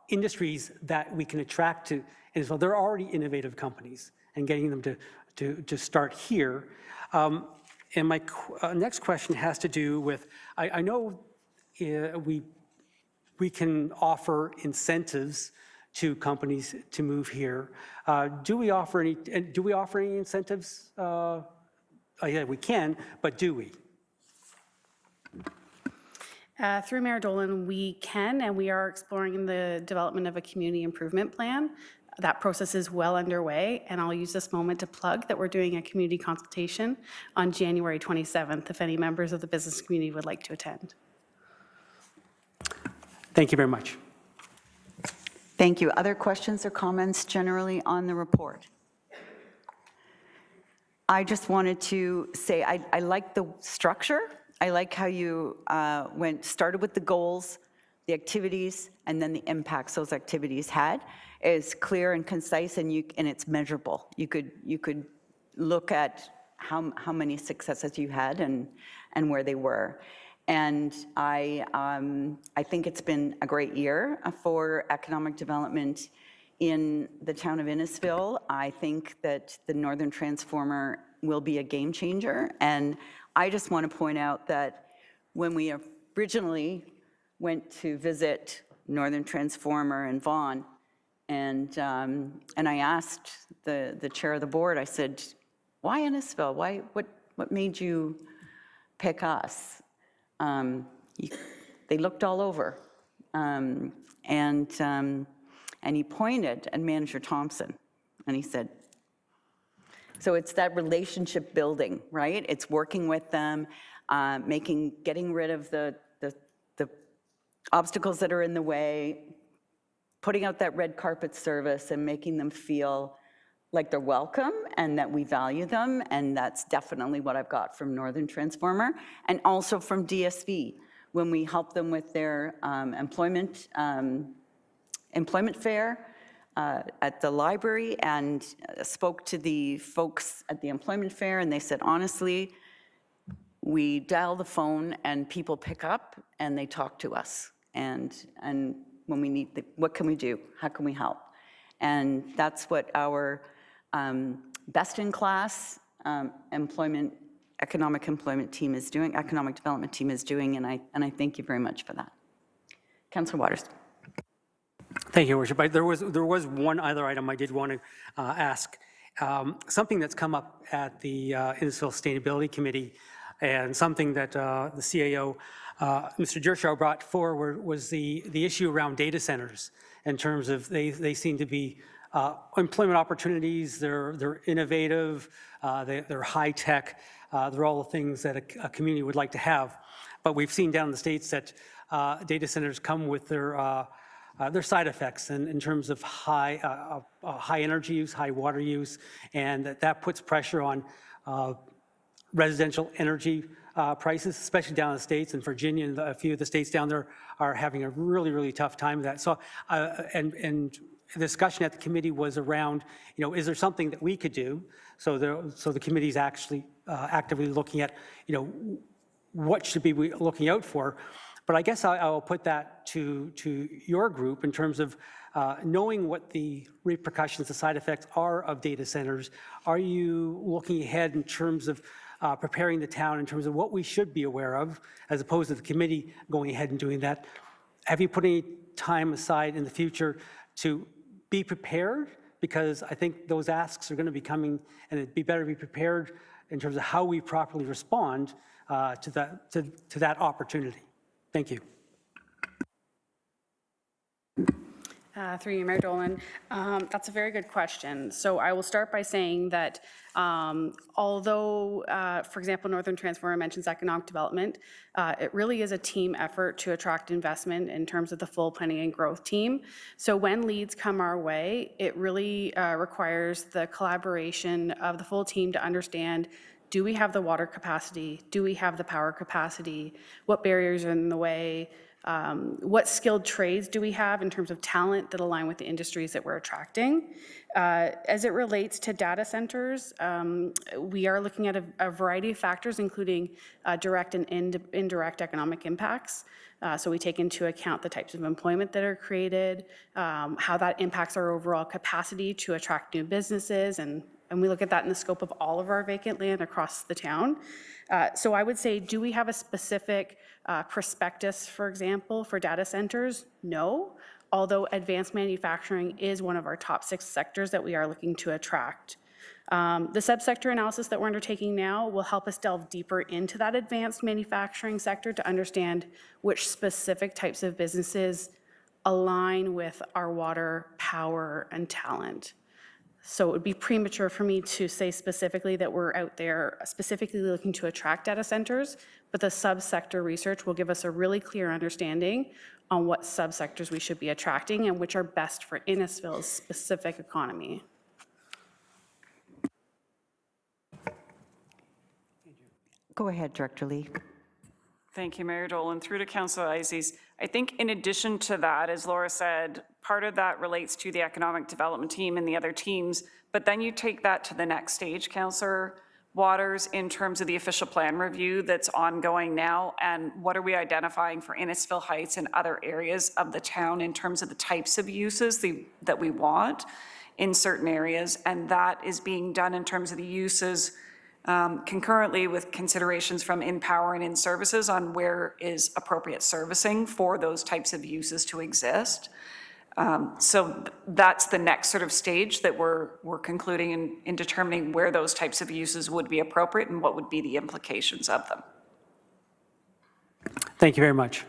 industries that we can attract to. And so they're already innovative companies, and getting them to start here. And my next question has to do with, I know we can offer incentives to companies to move here. Do we offer any incentives? Yeah, we can, but do we? Through Mayor Dolan, we can, and we are exploring the development of a community improvement plan. That process is well underway, and I'll use this moment to plug that we're doing a community consultation on January 27th, if any members of the business community would like to attend. Thank you very much. Thank you. Other questions or comments generally on the report? I just wanted to say I like the structure. I like how you started with the goals, the activities, and then the impacts those activities had. It's clear and concise, and it's measurable. You could look at how many successes you had and where they were. And I think it's been a great year for economic development in the town of Innisfil. I think that the Northern Transformer will be a game changer. And I just want to point out that when we originally went to visit Northern Transformer in Vaughan, and I asked the chair of the board, I said, why Innisfil? What made you pick us? They looked all over. And he pointed at Manager Thompson, and he said, so it's that relationship building, right? It's working with them, getting rid of the obstacles that are in the way, putting out that red carpet service and making them feel like they're welcome and that we value them. And that's definitely what I've got from Northern Transformer, and also from DSV when we help them with their employment fair at the library, and spoke to the folks at the employment fair, and they said, honestly, we dial the phone and people pick up and they talk to us. And when we need, what can we do? How can we help? And that's what our best-in-class economic employment team is doing, economic development team is doing, and I thank you very much for that. Councillor Waters. Thank you, Your Worship. There was one other item I did want to ask. Something that's come up at the Innisfil Sustainability Committee, and something that the CAO Mr. Jershaw brought forward was the issue around data centers in terms of they seem to be employment opportunities, they're innovative, they're high-tech, they're all the things that a community would like to have. But we've seen down in the States that data centers come with their side effects in terms of high energy use, high water use, and that puts pressure on residential energy prices, especially down in the States, and Virginia and a few of the states down there are having a really, really tough time with that. So, and the discussion at the committee was around, is there something that we could do? So the committee is actually actively looking at, what should we be looking out for? But I guess I'll put that to your group in terms of knowing what the repercussions, the side effects are of data centers. Are you looking ahead in terms of preparing the town in terms of what we should be aware of, as opposed to the committee going ahead and doing that? Have you put any time aside in the future to be prepared? Because I think those asks are going to be coming, and it'd be better to be prepared in terms of how we properly respond to that opportunity. Thank you. Through you, Mayor Dolan. That's a very good question. So I will start by saying that although, for example, Northern Transformer mentions economic development, it really is a team effort to attract investment in terms of the full planning and growth team. So when leads come our way, it really requires the collaboration of the full team to understand, do we have the water capacity? Do we have the power capacity? What barriers are in the way? What skilled trades do we have in terms of talent that align with the industries that we're attracting? As it relates to data centers, we are looking at a variety of factors, including direct and indirect economic impacts. So we take into account the types of employment that are created, how that impacts our overall capacity to attract new businesses, and we look at that in the scope of all of our vacant land across the town. So I would say, do we have a specific prospectus, for example, for data centers? No, although advanced manufacturing is one of our top 6 sectors that we are looking to attract. The subsector analysis that we're undertaking now will help us delve deeper into that advanced manufacturing sector to understand which specific types of businesses align with our water, power, and talent. So it would be premature for me to say specifically that we're out there specifically looking to attract data centers, but the subsector research will give us a really clear understanding on what subsectors we should be attracting and which are best for Innisfil's specific economy. Go ahead, Director Lee. Thank you, Mayor Dolan. Through to Councillor Ices. I think in addition to that, as Laura said, part of that relates to the economic development team and the other teams, but then you take that to the next stage, Councillor Waters, in terms of the official plan review that's ongoing now, and what are we identifying for Innisfil Heights and other areas of the town in terms of the types of uses that we want in certain areas, and that is being done in terms of the uses concurrently with considerations from in power and in services on where is appropriate servicing for those types of uses to exist. So that's the next sort of stage that we're concluding in determining where those types of uses would be appropriate and what would be the implications of them. Thank you very much.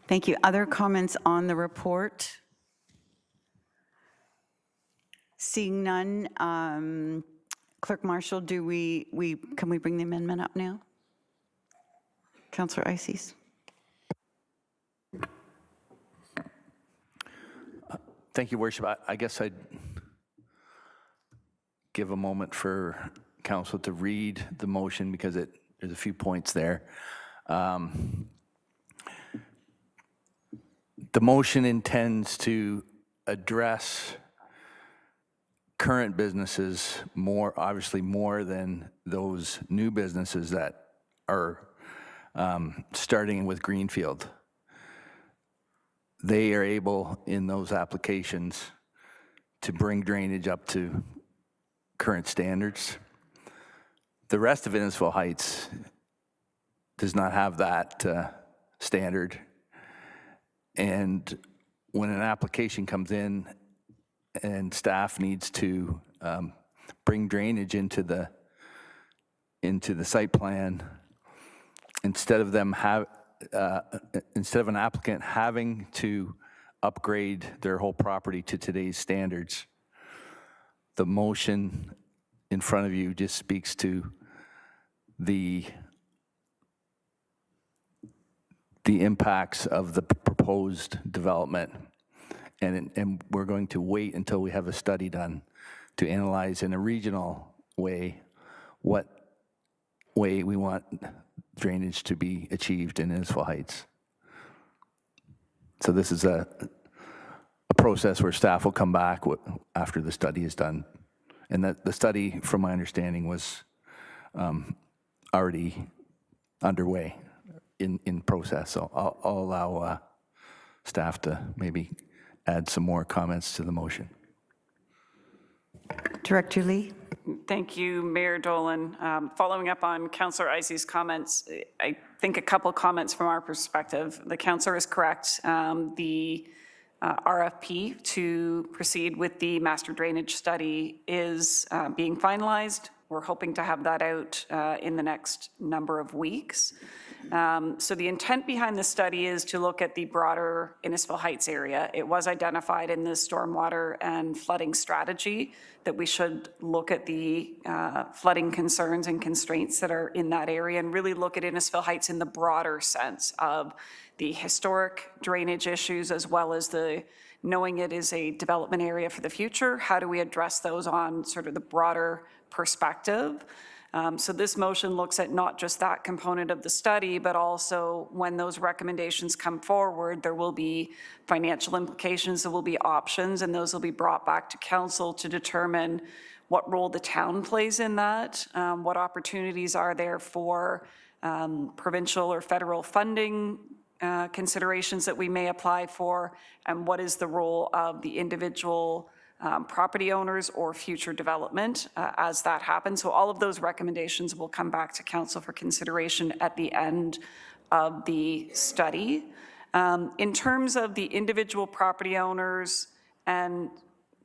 Thank you. Other comments on the report? Seeing none, Clerk Marshall, can we bring the amendment up now? Councillor Ices. Thank you, Worship. I guess I'd give a moment for council to read the motion because there's a few points there. The motion intends to address current businesses obviously more than those new businesses that are starting with Greenfield. They are able in those applications to bring drainage up to current standards. The rest of Innisfil Heights does not have that standard. And when an application comes in and staff needs to bring drainage into the site plan, instead of an applicant having to upgrade their whole property to today's standards, the motion in front of you just speaks to the impacts of the proposed development. And we're going to wait until we have a study done to analyze in a regional way what way we want drainage to be achieved in Innisfil Heights. So this is a process where staff will come back after the study is done. And that the study, from my understanding, was already underway in process. So I'll allow staff to maybe add some more comments to the motion. Director Lee? Thank you, Mayor Dolan. Following up on Councillor Isey's comments, I think a couple comments from our perspective. The councillor is correct. The RFP to proceed with the master drainage study is being finalized. We're hoping to have that out in the next number of weeks. So the intent behind the study is to look at the broader Innisfil Heights area. It was identified in the stormwater and flooding strategy that we should look at the flooding concerns and constraints that are in that area and really look at Innisfil Heights in the broader sense of the historic drainage issues as well as the knowing it is a development area for the future. How do we address those on sort of the broader perspective? So this motion looks at not just that component of the study, but also when those recommendations come forward, there will be financial implications, there will be options, and those will be brought back to council to determine what role the town plays in that, what opportunities are there for provincial or federal funding considerations that we may apply for, and what is the role of the individual property owners or future development as that happens. So all of those recommendations will come back to council for consideration at the end of the study. In terms of the individual property owners and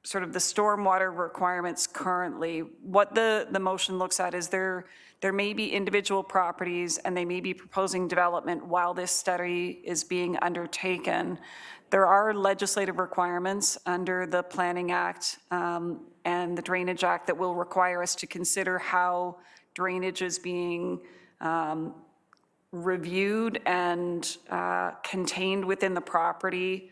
sort of the stormwater requirements currently, what the motion looks at is there may be individual properties and they may be proposing development while this study is being undertaken. There are legislative requirements under the Planning Act and the Drainage Act that will require us to consider how drainage is being reviewed and contained within the property.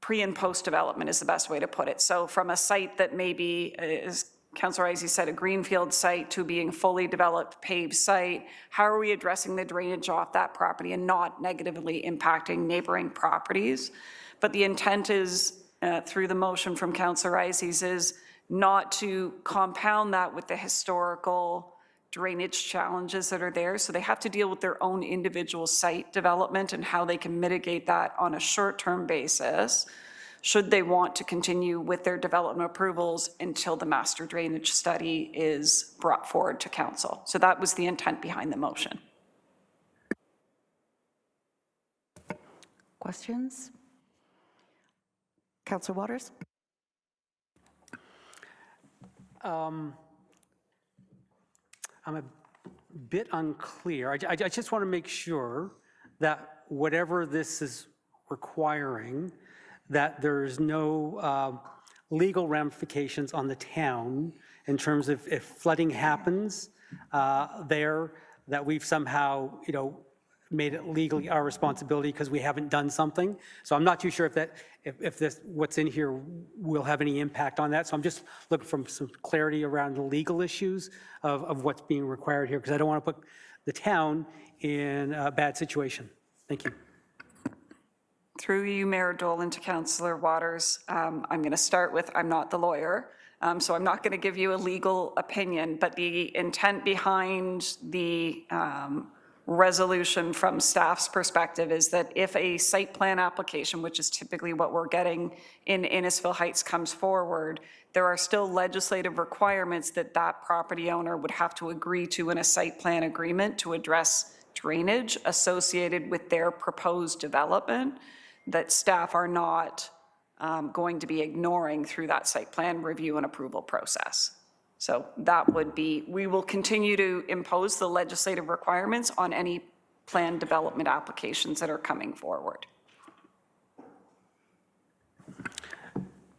Pre and post development is the best way to put it. So from a site that maybe, as Councillor Isey said, a greenfield site to being fully developed paved site, how are we addressing the drainage off that property and not negatively impacting neighboring properties? But the intent is, through the motion from Councillor Isey's, is not to compound that with the historical drainage challenges that are there. So they have to deal with their own individual site development and how they can mitigate that on a short-term basis, should they want to continue with their development approvals until the master drainage study is brought forward to council. So that was the intent behind the motion. Questions? Councillor Waters? I'm a bit unclear. I just want to make sure that whatever this is requiring, that there's no legal ramifications on the town in terms of if flooding happens there, that we've somehow, made it legally our responsibility because we haven't done something. So I'm not too sure if this what's in here will have any impact on that. So I'm just looking for some clarity around the legal issues of what's being required here, because I don't want to put the town in a bad situation. Thank you. Through you, Mayor Dolan, to Councillor Waters, I'm going to start with, I'm not the lawyer, so I'm not going to give you a legal opinion, but the intent behind the resolution from staff's perspective is that if a site plan application, which is typically what we're getting in Innisfil Heights, comes forward, there are still legislative requirements that that property owner would have to agree to in a site plan agreement to address drainage associated with their proposed development that staff are not going to be ignoring through that site plan review and approval process. So that would be, we will continue to impose the legislative requirements on any planned development applications that are coming forward.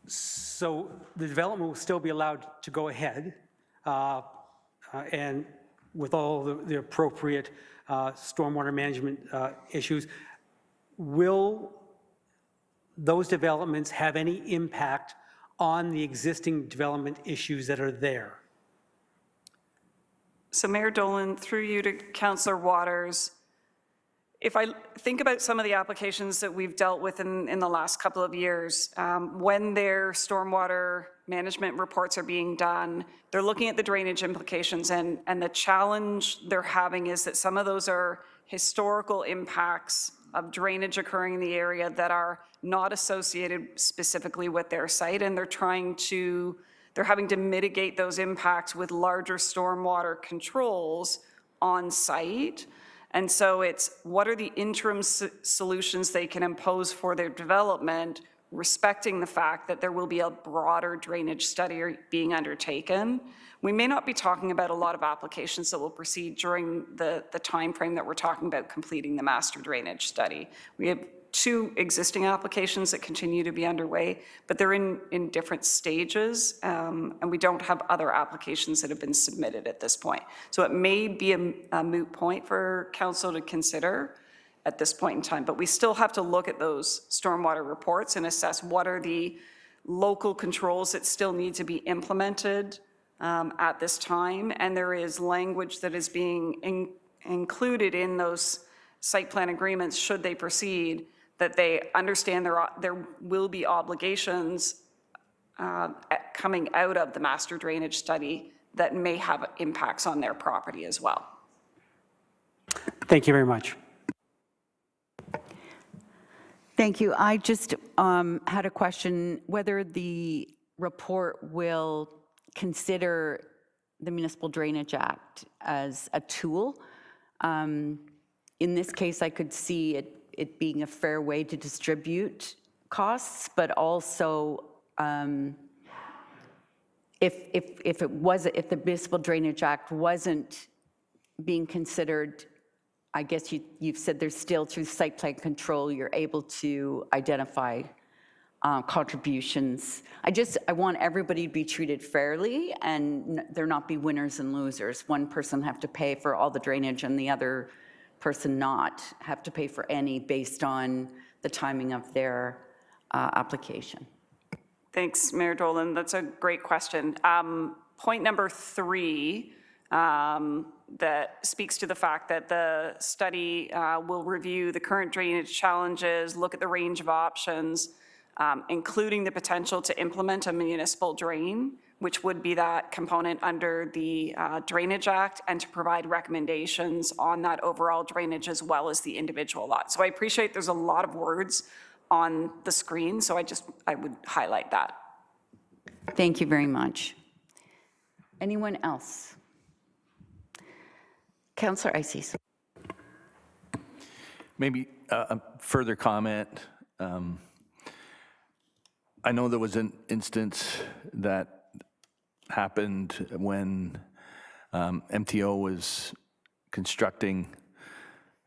So the development will still be allowed to go ahead, and with all the appropriate stormwater management issues. Will those developments have any impact on the existing development issues that are there? So Mayor Dolan, through you to Councillor Waters, if I think about some of the applications that we've dealt with in the last couple of years, when their stormwater management reports are being done, they're looking at the drainage implications, and the challenge they're having is that some of those are historical impacts of drainage occurring in the area that are not associated specifically with their site, and they're having to mitigate those impacts with larger stormwater controls on site. And so it's what are the interim solutions they can impose for their development, respecting the fact that there will be a broader drainage study being undertaken. We may not be talking about a lot of applications that will proceed during the time frame that we're talking about completing the master drainage study. We have 2 existing applications that continue to be underway, but they're in different stages, and we don't have other applications that have been submitted at this point. So it may be a moot point for council to consider at this point in time, but we still have to look at those stormwater reports and assess what are the local controls that still need to be implemented at this time. And there is language that is being included in those site plan agreements, should they proceed, that they understand there will be obligations coming out of the master drainage study that may have impacts on their property as well. Thank you very much. Thank you. I just had a question whether the report will consider the Municipal Drainage Act as a tool. In this case, I could see it being a fair way to distribute costs, but also if the Municipal Drainage Act wasn't being considered, I guess you've said there's still through site plan control, you're able to identify contributions. I want everybody to be treated fairly and there not be winners and losers. One person have to pay for all the drainage and the other person not have to pay for any based on the timing of their application. Thanks, Mayor Dolan. That's a great question. Point number 3 that speaks to the fact that the study will review the current drainage challenges, look at the range of options, including the potential to implement a municipal drain, which would be that component under the Drainage Act, and to provide recommendations on that overall drainage as well as the individual lot. So I appreciate there's a lot of words on the screen, so I would highlight that. Thank you very much. Anyone else? Councillor Ices. Maybe a further comment. I know there was an instance that happened when MTO was constructing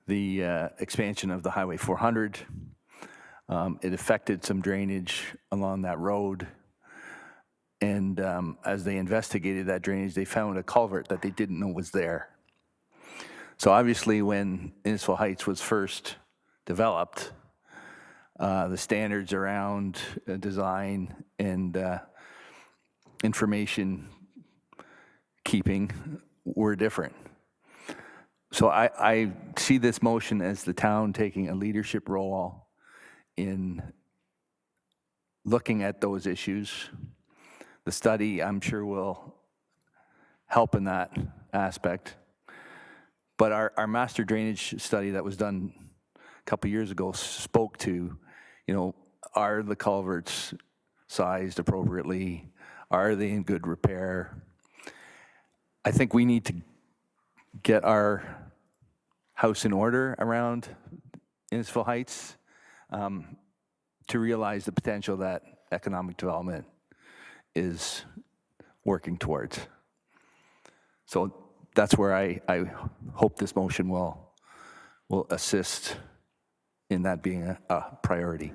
the expansion of the Highway 400. It affected some drainage along that road. And as they investigated that drainage, they found a culvert that they didn't know was there. So obviously when Innisfil Heights was first developed, the standards around design and information keeping were different. So I see this motion as the town taking a leadership role in looking at those issues. The study, I'm sure, will help in that aspect. But our master drainage study that was done a couple years ago spoke to, are the culverts sized appropriately? Are they in good repair? I think we need to get our house in order around Innisfil Heights to realize the potential that economic development is working towards. So that's where I hope this motion will assist in that being a priority.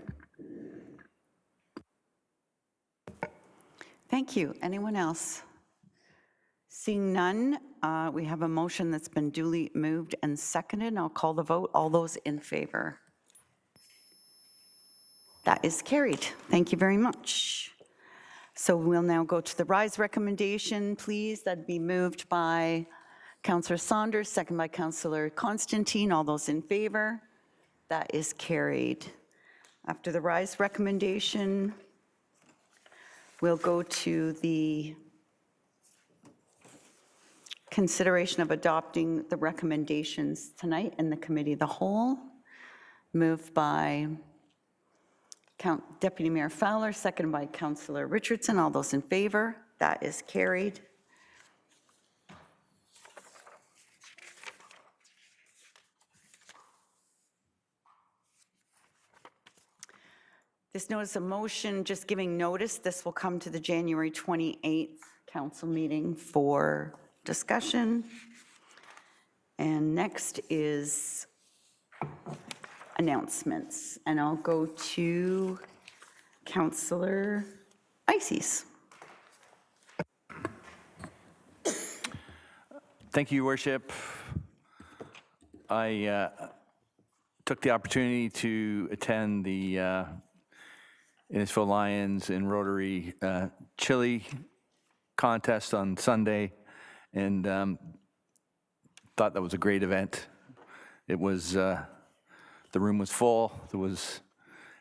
Thank you. Anyone else? Seeing none, we have a motion that's been duly moved and seconded. I'll call the vote. All those in favor? That is carried. Thank you very much. So we'll now go to the RISE recommendation, please. That'd be moved by Councillor Saunders, second by Councillor Constantine. All those in favor? That is carried. After the RISE recommendation, we'll go to the consideration of adopting the recommendations tonight in the committee of the whole, moved by Deputy Mayor Fowler, seconded by Councillor Richardson. All those in favor? That is carried. This notice of motion, just giving notice, this will come to the January 28th council meeting for discussion. And next is announcements, and I'll go to Councillor Ices. Thank you, Your Worship. I took the opportunity to attend the Innisfil Lions and Rotary Chili contest on Sunday, and thought that was a great event. It was the room was full.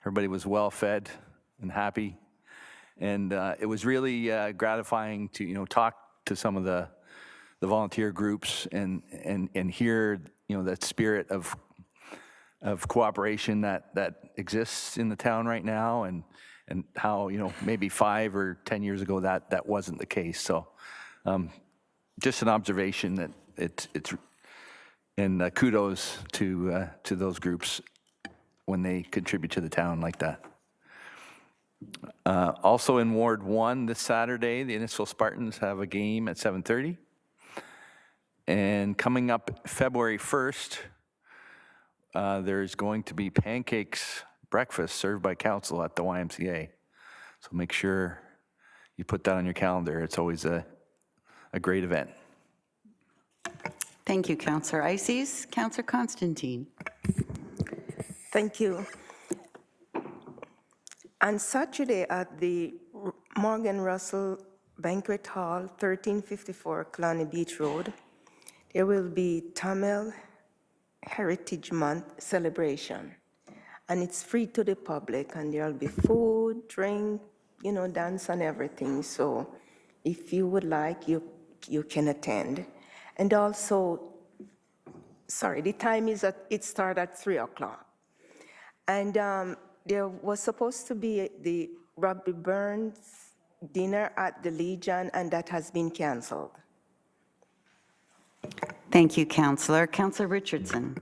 Everybody was well fed and happy, and it was really gratifying to talk to some of the volunteer groups and hear that spirit of cooperation that exists in the town right now, and how maybe 5 or 10 years ago that wasn't the case. So just an observation that it's and kudos to those groups when they contribute to the town like that. Also in Ward 1 this Saturday, the Innisfil Spartans have a game at 7:30. And coming up February 1st, there's going to be pancakes breakfast served by council at the YMCA. So make sure you put that on your calendar. It's always a great event. Thank you, Councillor Ices. Councillor Constantine. Thank you. On Saturday at the Morgan Russell Banquet Hall, 1354 Killarney Beach Road, there will be Tamil Heritage Month celebration. And it's free to the public, and there'll be food, drink, dance and everything. So if you would like, you can attend. And also, the time is it starts at 3 o'clock. And there was supposed to be the Robbie Burns dinner at the Legion, and that has been canceled. Thank you, Councillor. Councillor Richardson.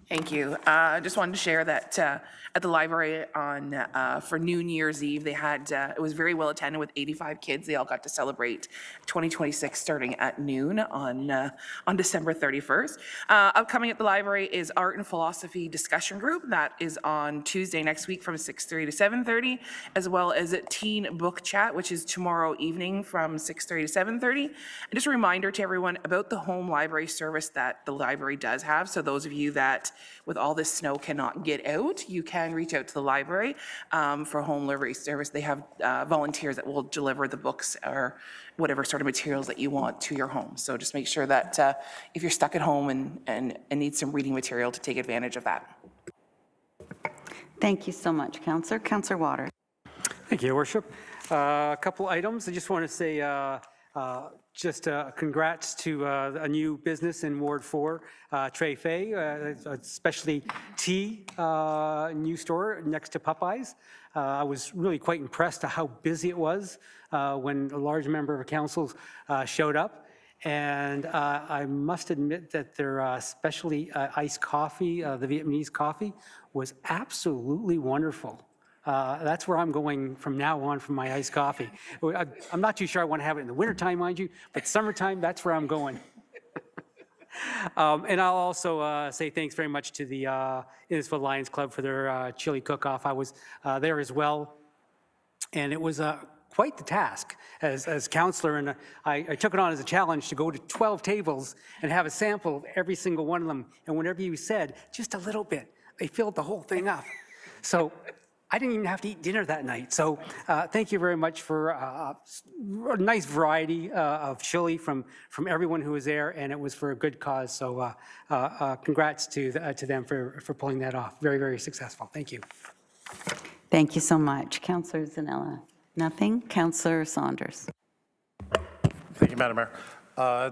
Thank you. I just wanted to share that at the library for New Year's Eve, they had, it was very well attended with 85 kids. They all got to celebrate 2026 starting at noon on December 31st. Upcoming at the library is Art and Philosophy Discussion Group. That is on Tuesday next week from 6:30 to 7:30, as well as a Teen Book Chat, which is tomorrow evening from 6:30 to 7:30. And just a reminder to everyone about the home library service that the library does have. So those of you that with all this snow cannot get out, you can reach out to the library for home library service. They have volunteers that will deliver the books or whatever sort of materials that you want to your home. So just make sure that if you're stuck at home and need some reading material, to take advantage of that. Thank you so much, Councillor. Councillor Waters. Thank you, Your Worship. A couple items. I just want to say congrats to a new business in Ward 4, Trey Fay, a specialty tea new store next to Popeyes. I was really quite impressed at how busy it was when a large member of council showed up. And I must admit that their specialty iced coffee, the Vietnamese coffee, was absolutely wonderful. That's where I'm going from now on for my iced coffee. I'm not too sure I want to have it in the wintertime, mind you, but summertime, that's where I'm going. And I'll also say thanks very much to the Innisfil Lions Club for their chili cook-off. I was there as well, and it was quite the task as counselor, and I took it on as a challenge to go to 12 tables and have a sample of every single one of them, and whenever you said just a little bit, they filled the whole thing up. So I didn't even have to eat dinner that night. So thank you very much for a nice variety of chili from everyone who was there, and it was for a good cause. So congrats to them for pulling that off. Very, very successful. Thank you. Thank you so much. Councillor Zanella. Nothing. Councillor Saunders. Thank you, Madam Mayor.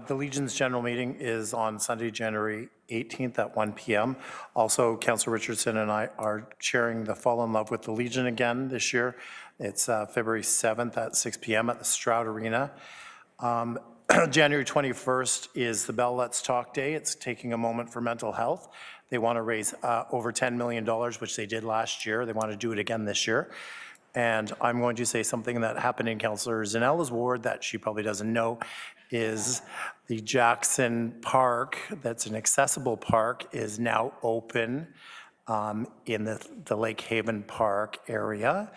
The Legion's general meeting is on Sunday, January 18th at 1 p.m. Also, Councillor Richardson and I are sharing the Fall in Love with the Legion again this year. It's February 7th at 6 p.m. at the Stroud Arena. January 21st is the Bell Let's Talk Day. It's taking a moment for mental health. They want to raise over $10 million, which they did last year. They want to do it again this year. And I'm going to say something that happened in Councillor Zanella's ward that she probably doesn't know, is the Jackson Park, that's an accessible park, is now open in the Lake Haven Park area.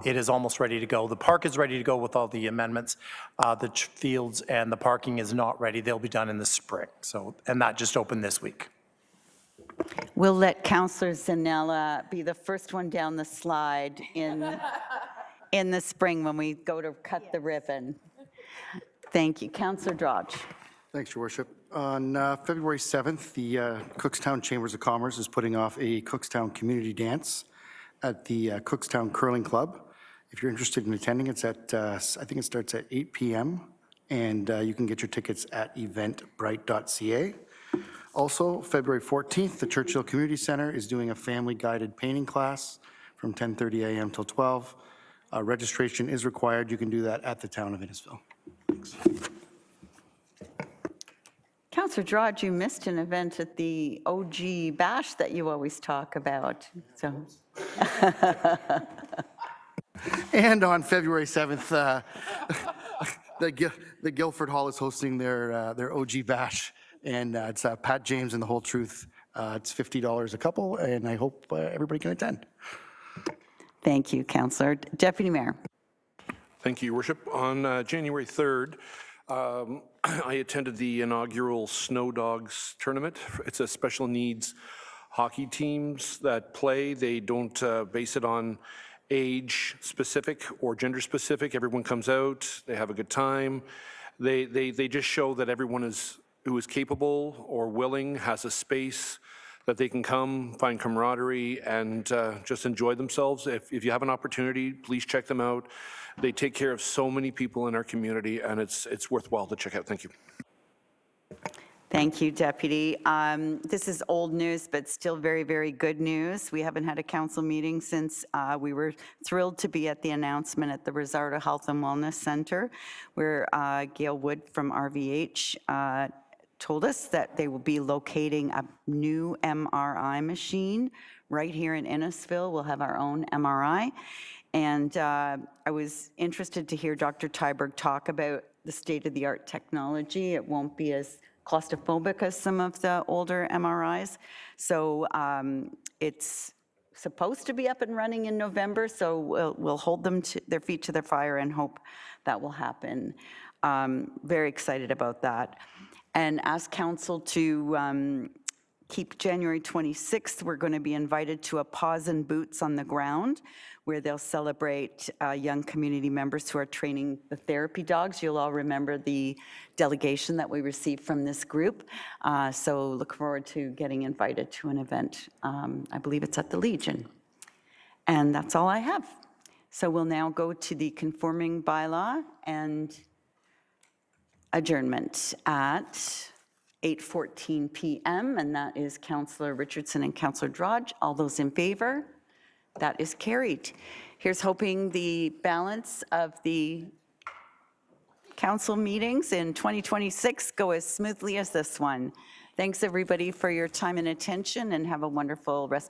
It is almost ready to go. The park is ready to go with all the amendments. The fields and the parking is not ready. They'll be done in the spring. So, and that just opened this week. We'll let Councillor Zanella be the first one down the slide in the spring when we go to cut the ribbon. Thank you. Councillor Drodge. Thanks, Your Worship. On February 7th, the Cookstown Chambers of Commerce is putting off a Cookstown community dance at the Cookstown Curling Club. If you're interested in attending, it's at, I think it starts at 8 p.m. and you can get your tickets at eventbrite.ca. Also, February 14th, the Churchill Community Center is doing a family-guided painting class from 10:30 a.m. till 12. Registration is required. You can do that at the town of Innisfil. Thanks. Councillor Drodge, you missed an event at the OG Bash that you always talk about. So. And on February 7th, the Guilford Hall is hosting their OG Bash, and it's Pat James and the Whole Truth. It's $50 a couple, and I hope everybody can attend. Thank you, Councillor. Deputy Mayor. Thank you, Your Worship. On January 3rd, I attended the inaugural Snow Dogs tournament. It's a special needs hockey teams that play. They don't base it on age specific or gender specific. Everyone comes out, they have a good time. They just show that everyone who is capable or willing has a space that they can come, find camaraderie, and just enjoy themselves. If you have an opportunity, please check them out. They take care of so many people in our community, and it's worthwhile to check out. Thank you. Thank you, Deputy. This is old news, but still very, very good news. We haven't had a council meeting since we were thrilled to be at the announcement at the Rosardo Health and Wellness Center, where Gail Wood from RVH told us that they will be locating a new MRI machine right here in Innisfil. We'll have our own MRI. And I was interested to hear Dr. Tyberg talk about the state-of-the-art technology. It won't be as claustrophobic as some of the older MRIs. So it's supposed to be up and running in November, so we'll hold them to their feet to the fire and hope that will happen. Very excited about that. And ask council to keep January 26th. We're going to be invited to a Paws and Boots on the Ground, where they'll celebrate young community members who are training the therapy dogs. You'll all remember the delegation that we received from this group. So look forward to getting invited to an event. I believe it's at the Legion. And that's all I have. So we'll now go to the conforming bylaw and adjournment at 8:14 p.m. and that is Councillor Richardson and Councillor Drodge. All those in favor? That is carried. Here's hoping the balance of the council meetings in 2026 go as smoothly as this one. Thanks everybody for your time and attention, and have a wonderful rest of